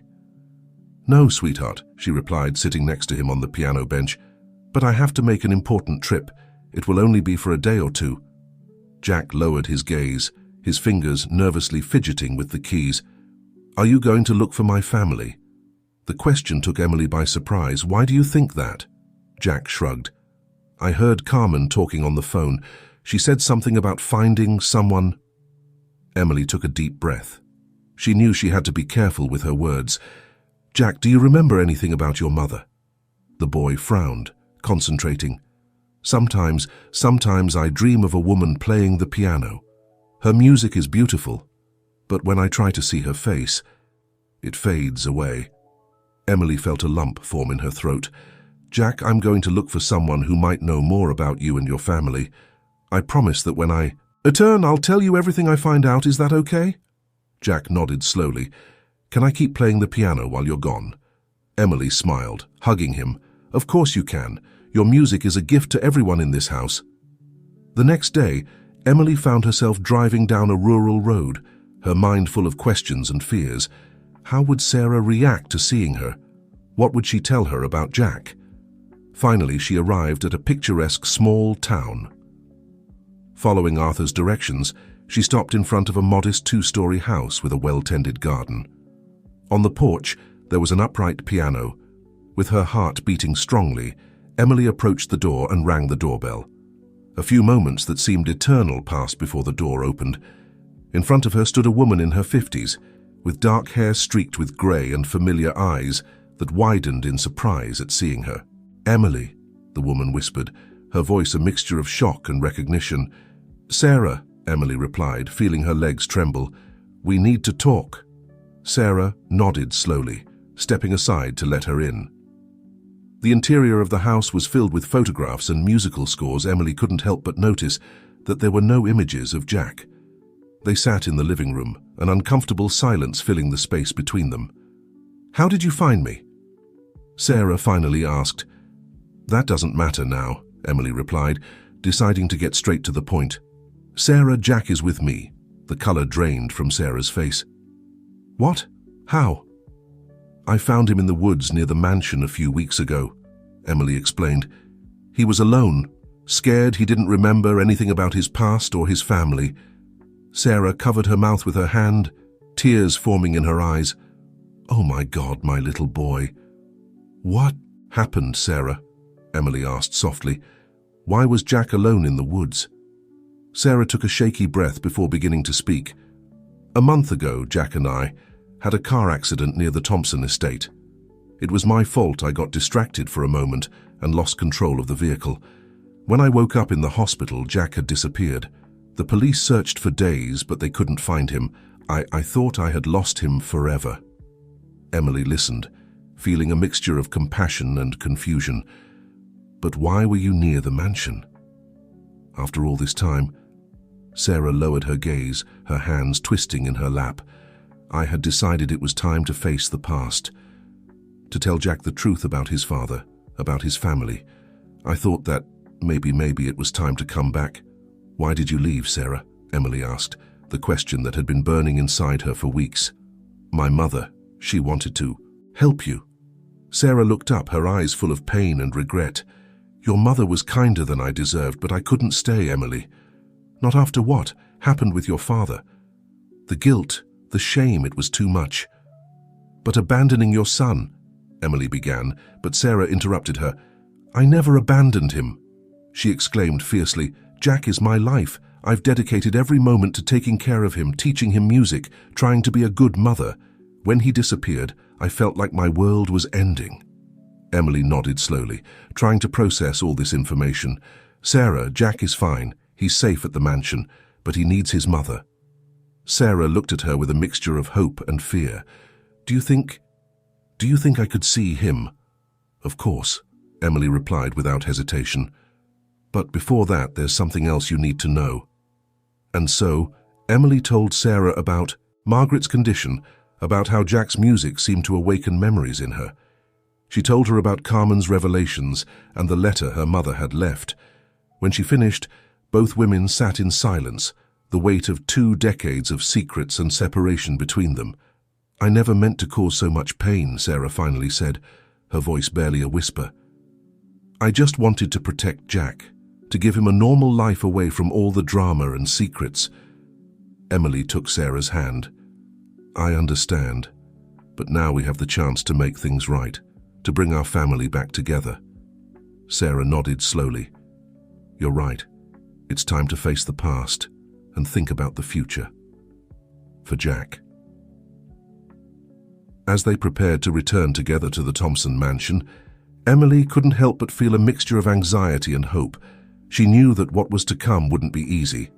"No, sweetheart," she replied, sitting next to him on the piano bench. "But I have to make an important trip. It will only be for a day or two." Jack lowered his gaze, his fingers nervously fidgeting with the keys. "Are you going to look for my family?" The question took Emily by surprise. "Why do you think that?" Jack shrugged. "I heard Carmen talking on the phone. She said something about finding someone." Emily took a deep breath. She knew she had to be careful with her words. "Jack, do you remember anything about your mother?" The boy frowned, concentrating. Sometimes I dream of a woman playing the piano. Her music is beautiful, but when I try to see her face, it fades away." Emily felt a lump form in her throat. "Jack, I'm going to look for someone who might know more about you and your family. I promise that when I return, I'll tell you everything I find out. Is that okay? Jack nodded slowly. Can I keep playing the piano while you're gone? Emily smiled, hugging him. Of course you can. Your music is a gift to everyone in this house. The next day, Emily found herself driving down a rural road, her mind full of questions and fears. How would Sarah react to seeing her? What would she tell her about Jack? Finally, she arrived at a picturesque small town. Following Arthur's directions, she stopped in front of a modest two-story house with a well-tended garden. On the porch, there was an upright piano. With her heart beating strongly, Emily approached the door and rang the doorbell. A few moments that seemed eternal passed before the door opened. In front of her stood a woman in her 50s, with dark hair streaked with grey and familiar eyes that widened in surprise at seeing her. "Emily," the woman whispered, her voice a mixture of shock and recognition. "Sarah," Emily replied, feeling her legs tremble. "We need to talk." Sarah nodded slowly, stepping aside to let her in. The interior of the house was filled with photographs and musical scores. Emily couldn't help but notice that there were no images of Jack. They sat in the living room, an uncomfortable silence filling the space between them. "How did you find me?" Sarah finally asked. "That doesn't matter now," Emily replied, deciding to get straight to the point. "Sarah, Jack is with me." The color drained from Sarah's face. "What? How?" "I found him in the woods near the mansion a few weeks ago," Emily explained. "He was alone, scared. He didn't remember anything about his past or his family." Sarah covered her mouth with her hand, tears forming in her eyes. "Oh my God, my little boy." "What happened, Sarah?" Emily asked softly. "Why was Jack alone in the woods?" Sarah took a shaky breath before beginning to speak. "A month ago, Jack and I had a car accident near the Thompson estate. It was my fault. I got distracted for a moment and lost control of the vehicle. When I woke up in the hospital, Jack had disappeared. The police searched for days, but they couldn't find him. I thought I had lost him forever." Emily listened, feeling a mixture of compassion and confusion. "But why were you near the mansion?" After all this time, Sarah lowered her gaze, her hands twisting in her lap. "I had decided it was time to face the past, to tell Jack the truth about his father, about his family. I thought that maybe it was time to come back." "Why did you leave, Sarah?" Emily asked, the question that had been burning inside her for weeks. "My mother, she wanted to help you." Sarah looked up, her eyes full of pain and regret. "Your mother was kinder than I deserved, but I couldn't stay, Emily. Not after what happened with your father. The guilt, the shame, it was too much." "But abandoning your son," Emily began, but Sarah interrupted her. "I never abandoned him," she exclaimed fiercely. "Jack is my life. I've dedicated every moment to taking care of him, teaching him music, trying to be a good mother. When he disappeared, I felt like my world was ending." Emily nodded slowly, trying to process all this information. "Sarah, Jack is fine. He's safe at the mansion, but he needs his mother." Sarah looked at her with a mixture of hope and fear. Do you think I could see him?" "Of course," Emily replied without hesitation. "But before that, there's something else you need to know." And so, Emily told Sarah about Margaret's condition, about how Jack's music seemed to awaken memories in her. She told her about Carmen's revelations and the letter her mother had left. When she finished, both women sat in silence, the weight of 2 decades of secrets and separation between them. "I never meant to cause so much pain," Sarah finally said, her voice barely a whisper. "I just wanted to protect Jack, to give him a normal life away from all the drama and secrets." Emily took Sarah's hand. "I understand, but now we have the chance to make things right, to bring our family back together." Sarah nodded slowly. "You're right. It's time to face the past and think about the future. For Jack." As they prepared to return together to the Thompson mansion, Emily couldn't help but feel a mixture of anxiety and hope. She knew that what was to come wouldn't be easy.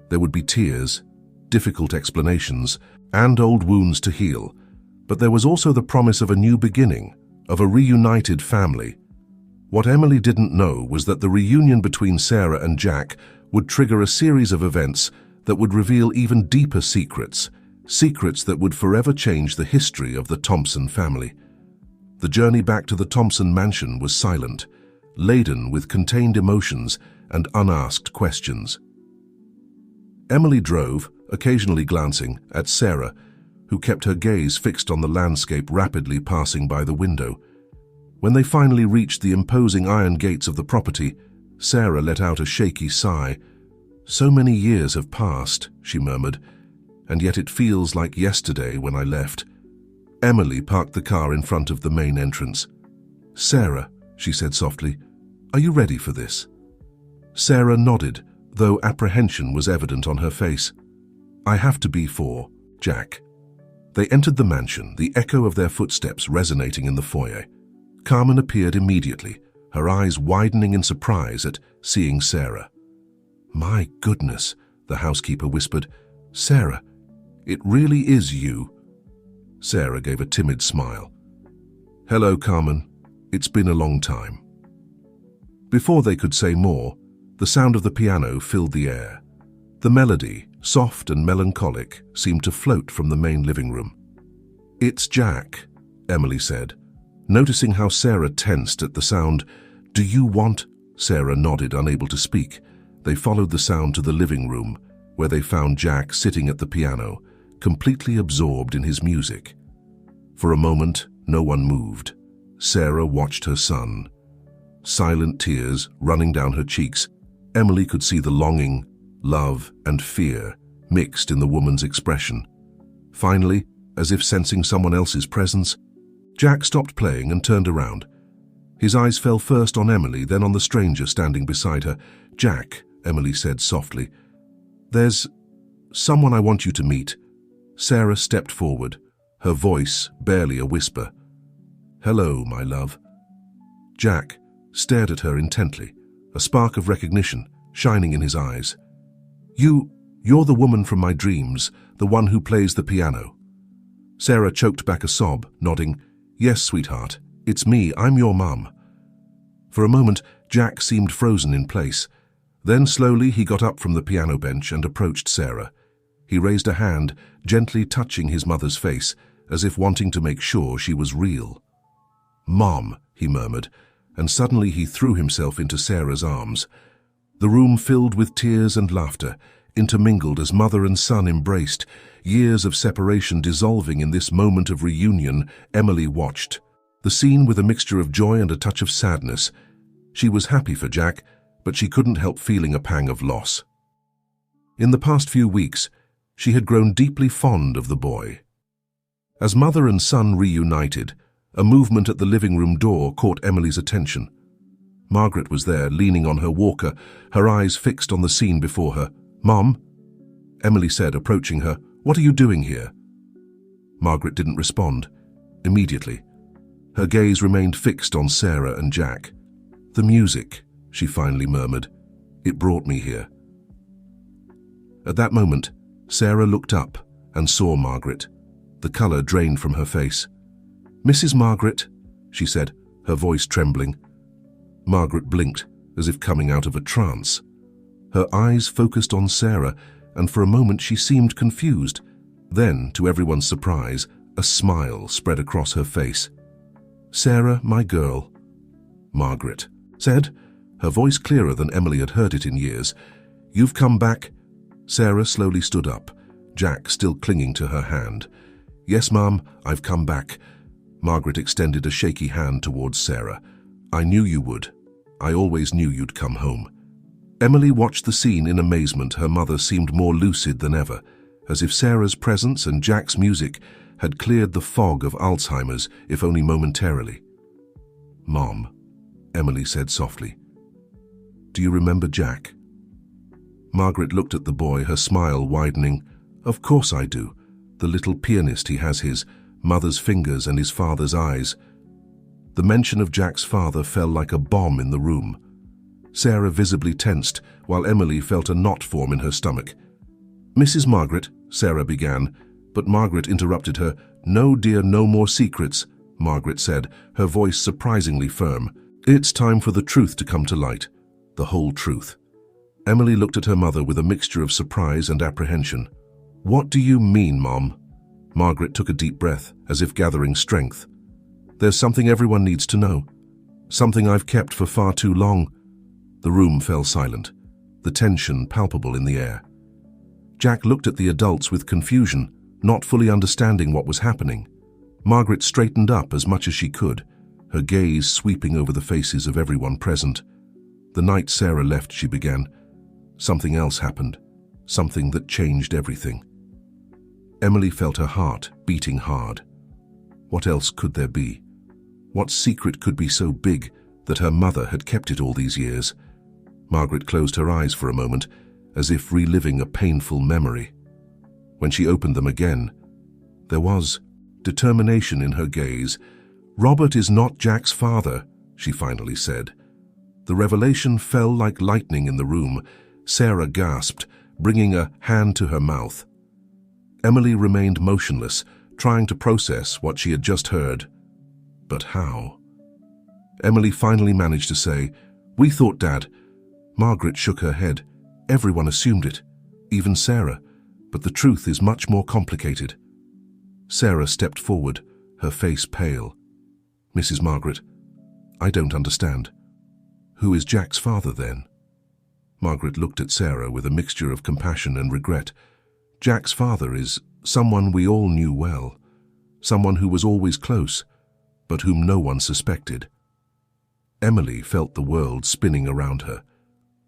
There would be tears, difficult explanations, and old wounds to heal. But there was also the promise of a new beginning, of a reunited family. What Emily didn't know was that the reunion between Sarah and Jack would trigger a series of events that would reveal even deeper secrets, secrets that would forever change the history of the Thompson family. The journey back to the Thompson mansion was silent, laden with contained emotions and unasked questions. Emily drove, occasionally glancing at Sarah, who kept her gaze fixed on the landscape rapidly passing by the window. When they finally reached the imposing iron gates of the property, Sarah let out a shaky sigh. "So many years have passed," she murmured, "and yet it feels like yesterday when I left." Emily parked the car in front of the main entrance. "Sarah," she said softly, "are you ready for this?" Sarah nodded, though apprehension was evident on her face. "I have to be for Jack." They entered the mansion, the echo of their footsteps resonating in the foyer. Carmen appeared immediately, her eyes widening in surprise at seeing Sarah. "My goodness," the housekeeper whispered. "Sarah, it really is you." Sarah gave a timid smile. "Hello, Carmen. It's been a long time." Before they could say more, the sound of the piano filled the air. The melody, soft and melancholic, seemed to float from the main living room. "It's Jack," Emily said, noticing how Sarah tensed at the sound. "Do you want—" Sarah nodded, unable to speak. They followed the sound to the living room, where they found Jack sitting at the piano, completely absorbed in his music. For a moment, no one moved. Sarah watched her son. Silent tears running down her cheeks, Emily could see the longing, love, and fear mixed in the woman's expression. Finally, as if sensing someone else's presence, Jack stopped playing and turned around. His eyes fell first on Emily, then on the stranger standing beside her. "Jack," Emily said softly, "there's someone I want you to meet." Sarah stepped forward, her voice barely a whisper. "Hello, my love." Jack stared at her intently, a spark of recognition shining in his eyes. You're the woman from my dreams, the one who plays the piano." Sarah choked back a sob, nodding. "Yes, sweetheart, it's me, I'm your mum." For a moment, Jack seemed frozen in place. Then slowly he got up from the piano bench and approached Sarah. He raised a hand, gently touching his mother's face, as if wanting to make sure she was real. "Mom," he murmured, and suddenly he threw himself into Sarah's arms. The room filled with tears and laughter, intermingled as mother and son embraced, years of separation dissolving in this moment of reunion. Emily watched the scene with a mixture of joy and a touch of sadness. She was happy for Jack, but she couldn't help feeling a pang of loss. In the past few weeks, she had grown deeply fond of the boy. As mother and son reunited, a movement at the living room door caught Emily's attention. Margaret was there, leaning on her walker, her eyes fixed on the scene before her. "Mom," Emily said, approaching her, "what are you doing here?" Margaret didn't respond. Immediately, her gaze remained fixed on Sarah and Jack. "The music," she finally murmured. "It brought me here." At that moment, Sarah looked up and saw Margaret. The color drained from her face. "Mrs. Margaret," she said, her voice trembling. Margaret blinked, as if coming out of a trance. Her eyes focused on Sarah, and for a moment she seemed confused. Then, to everyone's surprise, a smile spread across her face. "Sarah, my girl," Margaret said, her voice clearer than Emily had heard it in years. "You've come back." Sarah slowly stood up, Jack still clinging to her hand. "Yes, Mum, I've come back." Margaret extended a shaky hand towards Sarah. "I knew you would. I always knew you'd come home." Emily watched the scene in amazement. Her mother seemed more lucid than ever, as if Sarah's presence and Jack's music had cleared the fog of Alzheimer's, if only momentarily. "Mom," Emily said softly, "do you remember Jack?" Margaret looked at the boy, her smile widening. "Of course I do. The little pianist, he has his mother's fingers and his father's eyes." The mention of Jack's father fell like a bomb in the room. Sarah visibly tensed, while Emily felt a knot form in her stomach. "Mrs. Margaret," Sarah began, but Margaret interrupted her. "No, dear, no more secrets," Margaret said, her voice surprisingly firm. "It's time for the truth to come to light. The whole truth." Emily looked at her mother with a mixture of surprise and apprehension. "What do you mean, Mom?" Margaret took a deep breath, as if gathering strength. "There's something everyone needs to know. Something I've kept for far too long." The room fell silent, the tension palpable in the air. Jack looked at the adults with confusion, not fully understanding what was happening. Margaret straightened up as much as she could, her gaze sweeping over the faces of everyone present. "The night Sarah left," she began, "something else happened, something that changed everything." Emily felt her heart beating hard. What else could there be? What secret could be so big that her mother had kept it all these years? Margaret closed her eyes for a moment, as if reliving a painful memory. When she opened them again, there was determination in her gaze. "Robert is not Jack's father," she finally said. The revelation fell like lightning in the room. Sarah gasped, bringing a hand to her mouth. Emily remained motionless, trying to process what she had just heard. But how? Emily finally managed to say, "We thought, Dad." Margaret shook her head. "Everyone assumed it, even Sarah, but the truth is much more complicated." Sarah stepped forward, her face pale. "Mrs. Margaret, I don't understand. Who is Jack's father then?" Margaret looked at Sarah with a mixture of compassion and regret. "Jack's father is someone we all knew well, someone who was always close, but whom no one suspected." Emily felt the world spinning around her.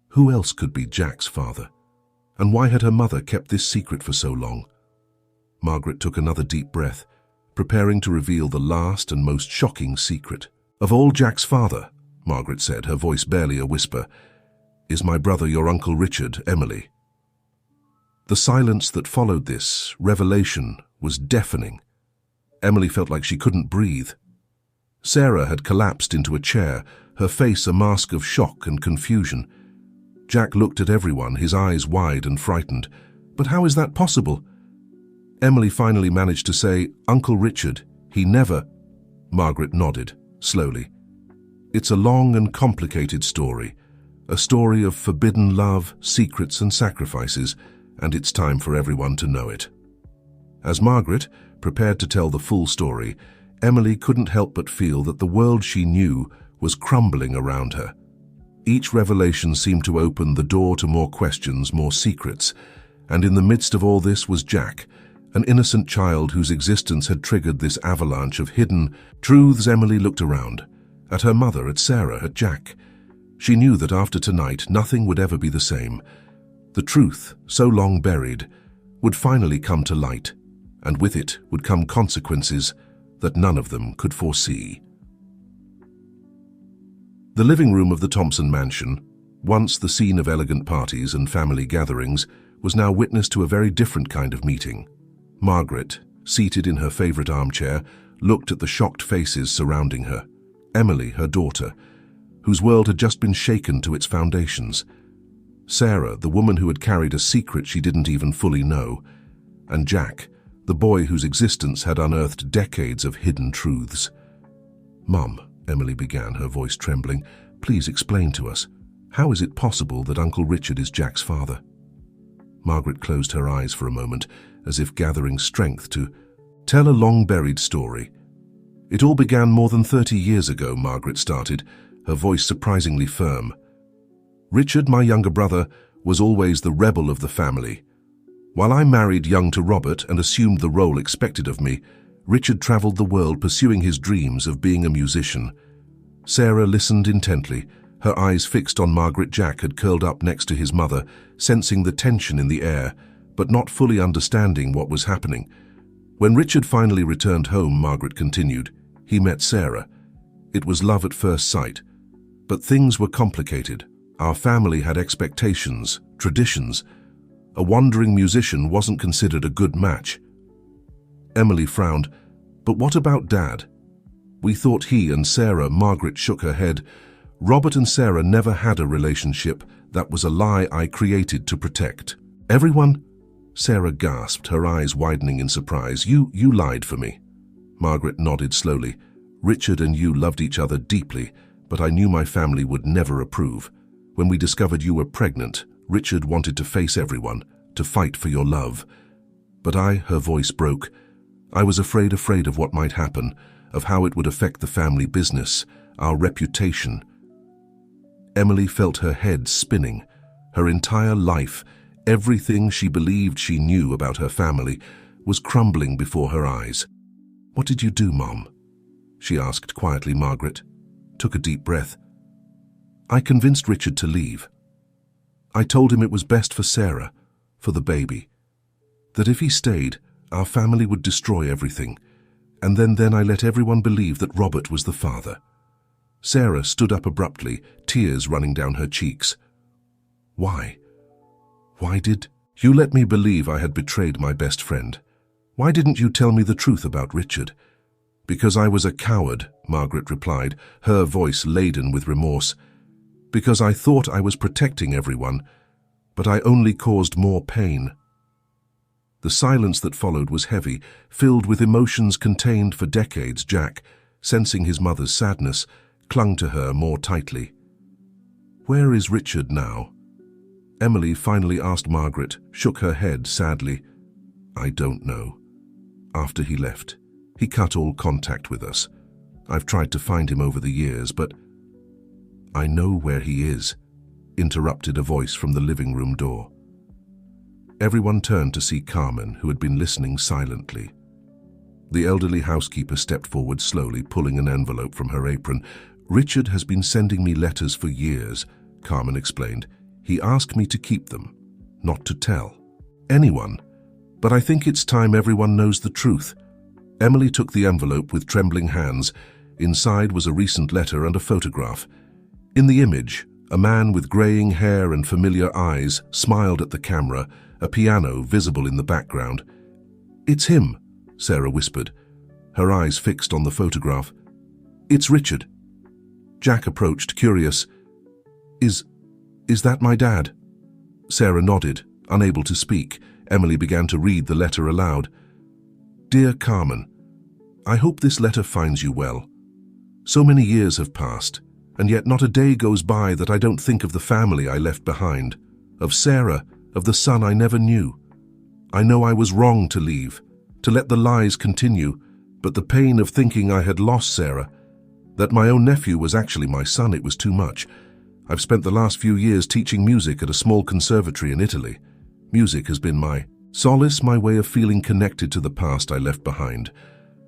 Who else could be Jack's father? And why had her mother kept this secret for so long? Margaret took another deep breath, preparing to reveal the last and most shocking secret. "Of all Jack's father," Margaret said, her voice barely a whisper, "is my brother your Uncle Richard, Emily." The silence that followed this revelation was deafening. Emily felt like she couldn't breathe. Sarah had collapsed into a chair, her face a mask of shock and confusion. Jack looked at everyone, his eyes wide and frightened. "But how is that possible?" Emily finally managed to say, "Uncle Richard, he never—" Margaret nodded, slowly. "It's a long and complicated story, a story of forbidden love, secrets and sacrifices, and it's time for everyone to know it." As Margaret prepared to tell the full story, Emily couldn't help but feel that the world she knew was crumbling around her. Each revelation seemed to open the door to more questions, more secrets, and in the midst of all this was Jack, an innocent child whose existence had triggered this avalanche of hidden truths. Emily looked around, at her mother, at Sarah, at Jack. She knew that after tonight, nothing would ever be the same. The truth, so long buried, would finally come to light, and with it would come consequences that none of them could foresee. The living room of the Thompson mansion, once the scene of elegant parties and family gatherings, was now witness to a very different kind of meeting. Margaret, seated in her favorite armchair, looked at the shocked faces surrounding her. Emily, her daughter, whose world had just been shaken to its foundations. Sarah, the woman who had carried a secret she didn't even fully know. And Jack, the boy whose existence had unearthed decades of hidden truths. "Mum," Emily began, her voice trembling, "please explain to us. How is it possible that Uncle Richard is Jack's father?" Margaret closed her eyes for a moment, as if gathering strength to tell a long-buried story. "It all began more than 30 years ago," Margaret started, her voice surprisingly firm. "Richard, my younger brother, was always the rebel of the family. While I married young to Robert and assumed the role expected of me, Richard traveled the world pursuing his dreams of being a musician." Sarah listened intently, her eyes fixed on Margaret. Jack had curled up next to his mother, sensing the tension in the air, but not fully understanding what was happening. "When Richard finally returned home," Margaret continued, "he met Sarah. It was love at first sight. But things were complicated. Our family had expectations, traditions. A wandering musician wasn't considered a good match." Emily frowned. "But what about Dad? We thought he and Sarah—" Margaret shook her head. "Robert and Sarah never had a relationship. That was a lie I created to protect everyone." Sarah gasped, her eyes widening in surprise. You lied for me." Margaret nodded slowly. "Richard and you loved each other deeply, but I knew my family would never approve. When we discovered you were pregnant, Richard wanted to face everyone, to fight for your love. But her voice broke. I was afraid of what might happen, of how it would affect the family business, our reputation. Emily felt her head spinning. Her entire life, everything she believed she knew about her family, was crumbling before her eyes. "What did you do, Mom?" she asked quietly. Margaret took a deep breath. "I convinced Richard to leave. I told him it was best for Sarah, for the baby. That if he stayed, our family would destroy everything. And then I let everyone believe that Robert was the father." Sarah stood up abruptly, tears running down her cheeks. "Why? Why did you let me believe I had betrayed my best friend? Why didn't you tell me the truth about Richard?" "Because I was a coward," Margaret replied, her voice laden with remorse. "Because I thought I was protecting everyone, but I only caused more pain." The silence that followed was heavy, filled with emotions contained for decades. Jack, sensing his mother's sadness, clung to her more tightly. "Where is Richard now?" Emily finally asked. Margaret shook her head sadly. "I don't know. After he left, he cut all contact with us. I've tried to find him over the years, but—" "I know where he is," interrupted a voice from the living room door. Everyone turned to see Carmen, who had been listening silently. The elderly housekeeper stepped forward slowly, pulling an envelope from her apron. "Richard has been sending me letters for years," Carmen explained. "He asked me to keep them, not to tell anyone. But I think it's time everyone knows the truth." Emily took the envelope with trembling hands. Inside was a recent letter and a photograph. In the image, a man with graying hair and familiar eyes smiled at the camera, a piano visible in the background. "It's him," Sarah whispered, her eyes fixed on the photograph. "It's Richard." Jack approached, curious. Is that my dad?" Sarah nodded, unable to speak. Emily began to read the letter aloud. "Dear Carmen, I hope this letter finds you well. So many years have passed, and yet not a day goes by that I don't think of the family I left behind, of Sarah, of the son I never knew. I know I was wrong to leave, to let the lies continue, but the pain of thinking I had lost Sarah, that my own nephew was actually my son, it was too much. I've spent the last few years teaching music at a small conservatory in Italy. Music has been my solace, my way of feeling connected to the past I left behind.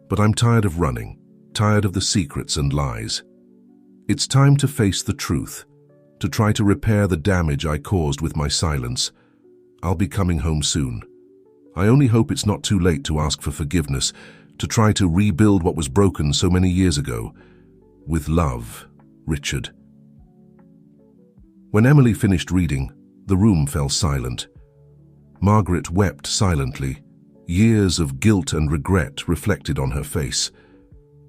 But I'm tired of running, tired of the secrets and lies. It's time to face the truth, to try to repair the damage I caused with my silence. I'll be coming home soon. I only hope it's not too late to ask for forgiveness, to try to rebuild what was broken so many years ago. With love, Richard." When Emily finished reading, the room fell silent. Margaret wept silently, years of guilt and regret reflected on her face.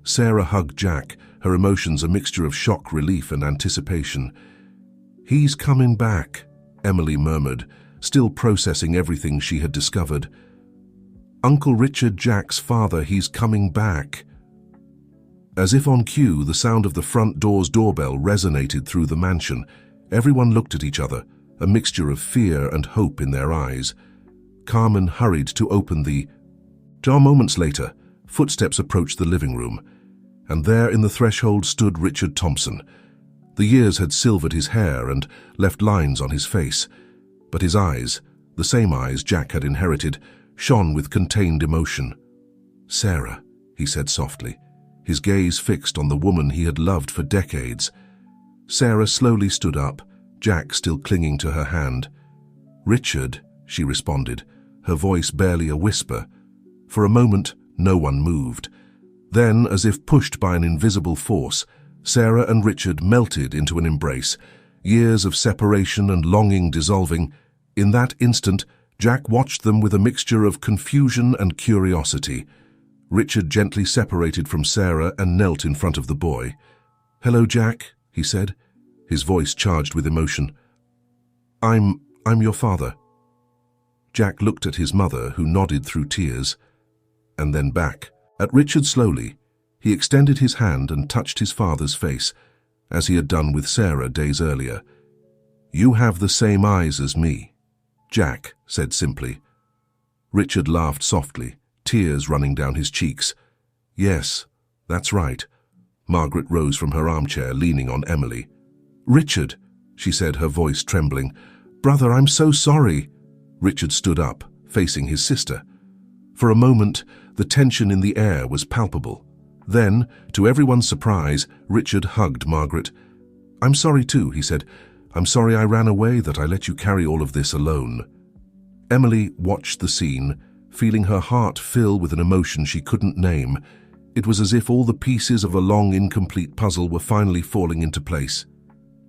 Sarah hugged Jack, her emotions a mixture of shock, relief, and anticipation. "He's coming back," Emily murmured, still processing everything she had discovered. "Uncle Richard, Jack's father, he's coming back." As if on cue, the sound of the front door's doorbell resonated through the mansion. Everyone looked at each other, a mixture of fear and hope in their eyes. Carmen hurried to open the door. Moments later, footsteps approached the living room, and there in the threshold stood Richard Thompson. The years had silvered his hair and left lines on his face, but his eyes, the same eyes Jack had inherited, shone with contained emotion. "Sarah," he said softly, his gaze fixed on the woman he had loved for decades. Sarah slowly stood up, Jack still clinging to her hand. "Richard," she responded, her voice barely a whisper. For a moment, no one moved. Then, as if pushed by an invisible force, Sarah and Richard melted into an embrace, years of separation and longing dissolving. In that instant, Jack watched them with a mixture of confusion and curiosity. Richard gently separated from Sarah and knelt in front of the boy. "Hello, Jack," he said, his voice charged with emotion. I'm your father." Jack looked at his mother, who nodded through tears, and then back at Richard slowly. He extended his hand and touched his father's face, as he had done with Sarah days earlier. "You have the same eyes as me," Jack said simply. Richard laughed softly, tears running down his cheeks. "Yes, that's right." Margaret rose from her armchair, leaning on Emily. "Richard," she said, her voice trembling. "Brother, I'm so sorry." Richard stood up, facing his sister. For a moment, the tension in the air was palpable. Then, to everyone's surprise, Richard hugged Margaret. "I'm sorry too," he said. "I'm sorry I ran away, that I let you carry all of this alone." Emily watched the scene, feeling her heart fill with an emotion she couldn't name. It was as if all the pieces of a long, incomplete puzzle were finally falling into place.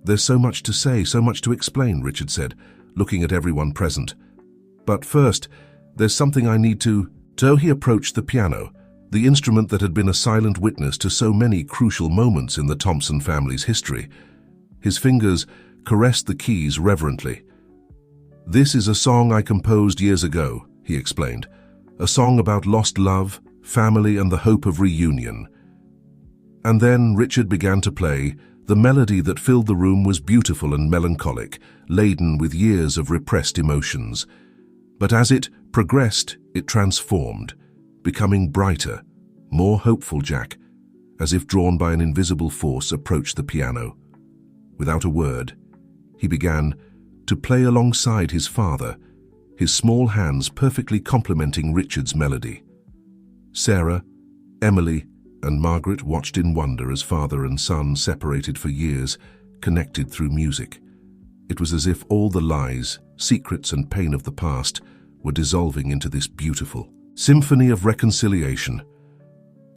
"There's so much to say, so much to explain," Richard said, looking at everyone present. "But first, there's something I need to..." So he approached the piano, the instrument that had been a silent witness to so many crucial moments in the Thompson family's history. His fingers caressed the keys reverently. "This is a song I composed years ago," he explained. "A song about lost love, family, and the hope of reunion." And then Richard began to play. The melody that filled the room was beautiful and melancholic, laden with years of repressed emotions. But as it progressed, it transformed, becoming brighter, more hopeful. Jack, as if drawn by an invisible force, approached the piano. Without a word, he began to play alongside his father, his small hands perfectly complementing Richard's melody. Sarah, Emily, and Margaret watched in wonder as father and son, separated for years, connected through music. It was as if all the lies, secrets, and pain of the past were dissolving into this beautiful symphony of reconciliation.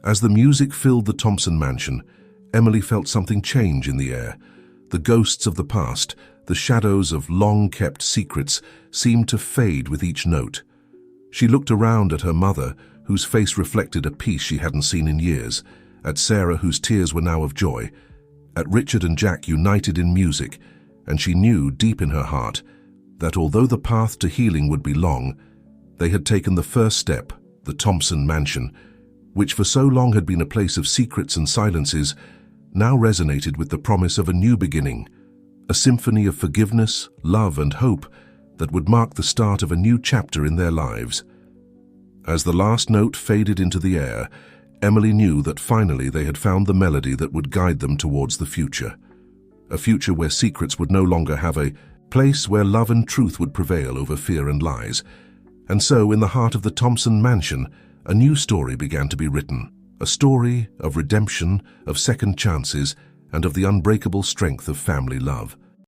As the music filled the Thompson mansion, Emily felt something change in the air. The ghosts of the past, the shadows of long-kept secrets, seemed to fade with each note. She looked around at her mother, whose face reflected a peace she hadn't seen in years, at Sarah, whose tears were now of joy, at Richard and Jack united in music, and she knew deep in her heart that although the path to healing would be long, they had taken the first step. The Thompson mansion, which for so long had been a place of secrets and silences, now resonated with the promise of a new beginning, a symphony of forgiveness, love, and hope that would mark the start of a new chapter in their lives. As the last note faded into the air, Emily knew that finally they had found the melody that would guide them towards the future. A future where secrets would no longer have a place, where love and truth would prevail over fear and lies. And so, in the heart of the Thompson mansion, a new story began to be written. A story of redemption, of second chances, and of the unbreakable strength of family love.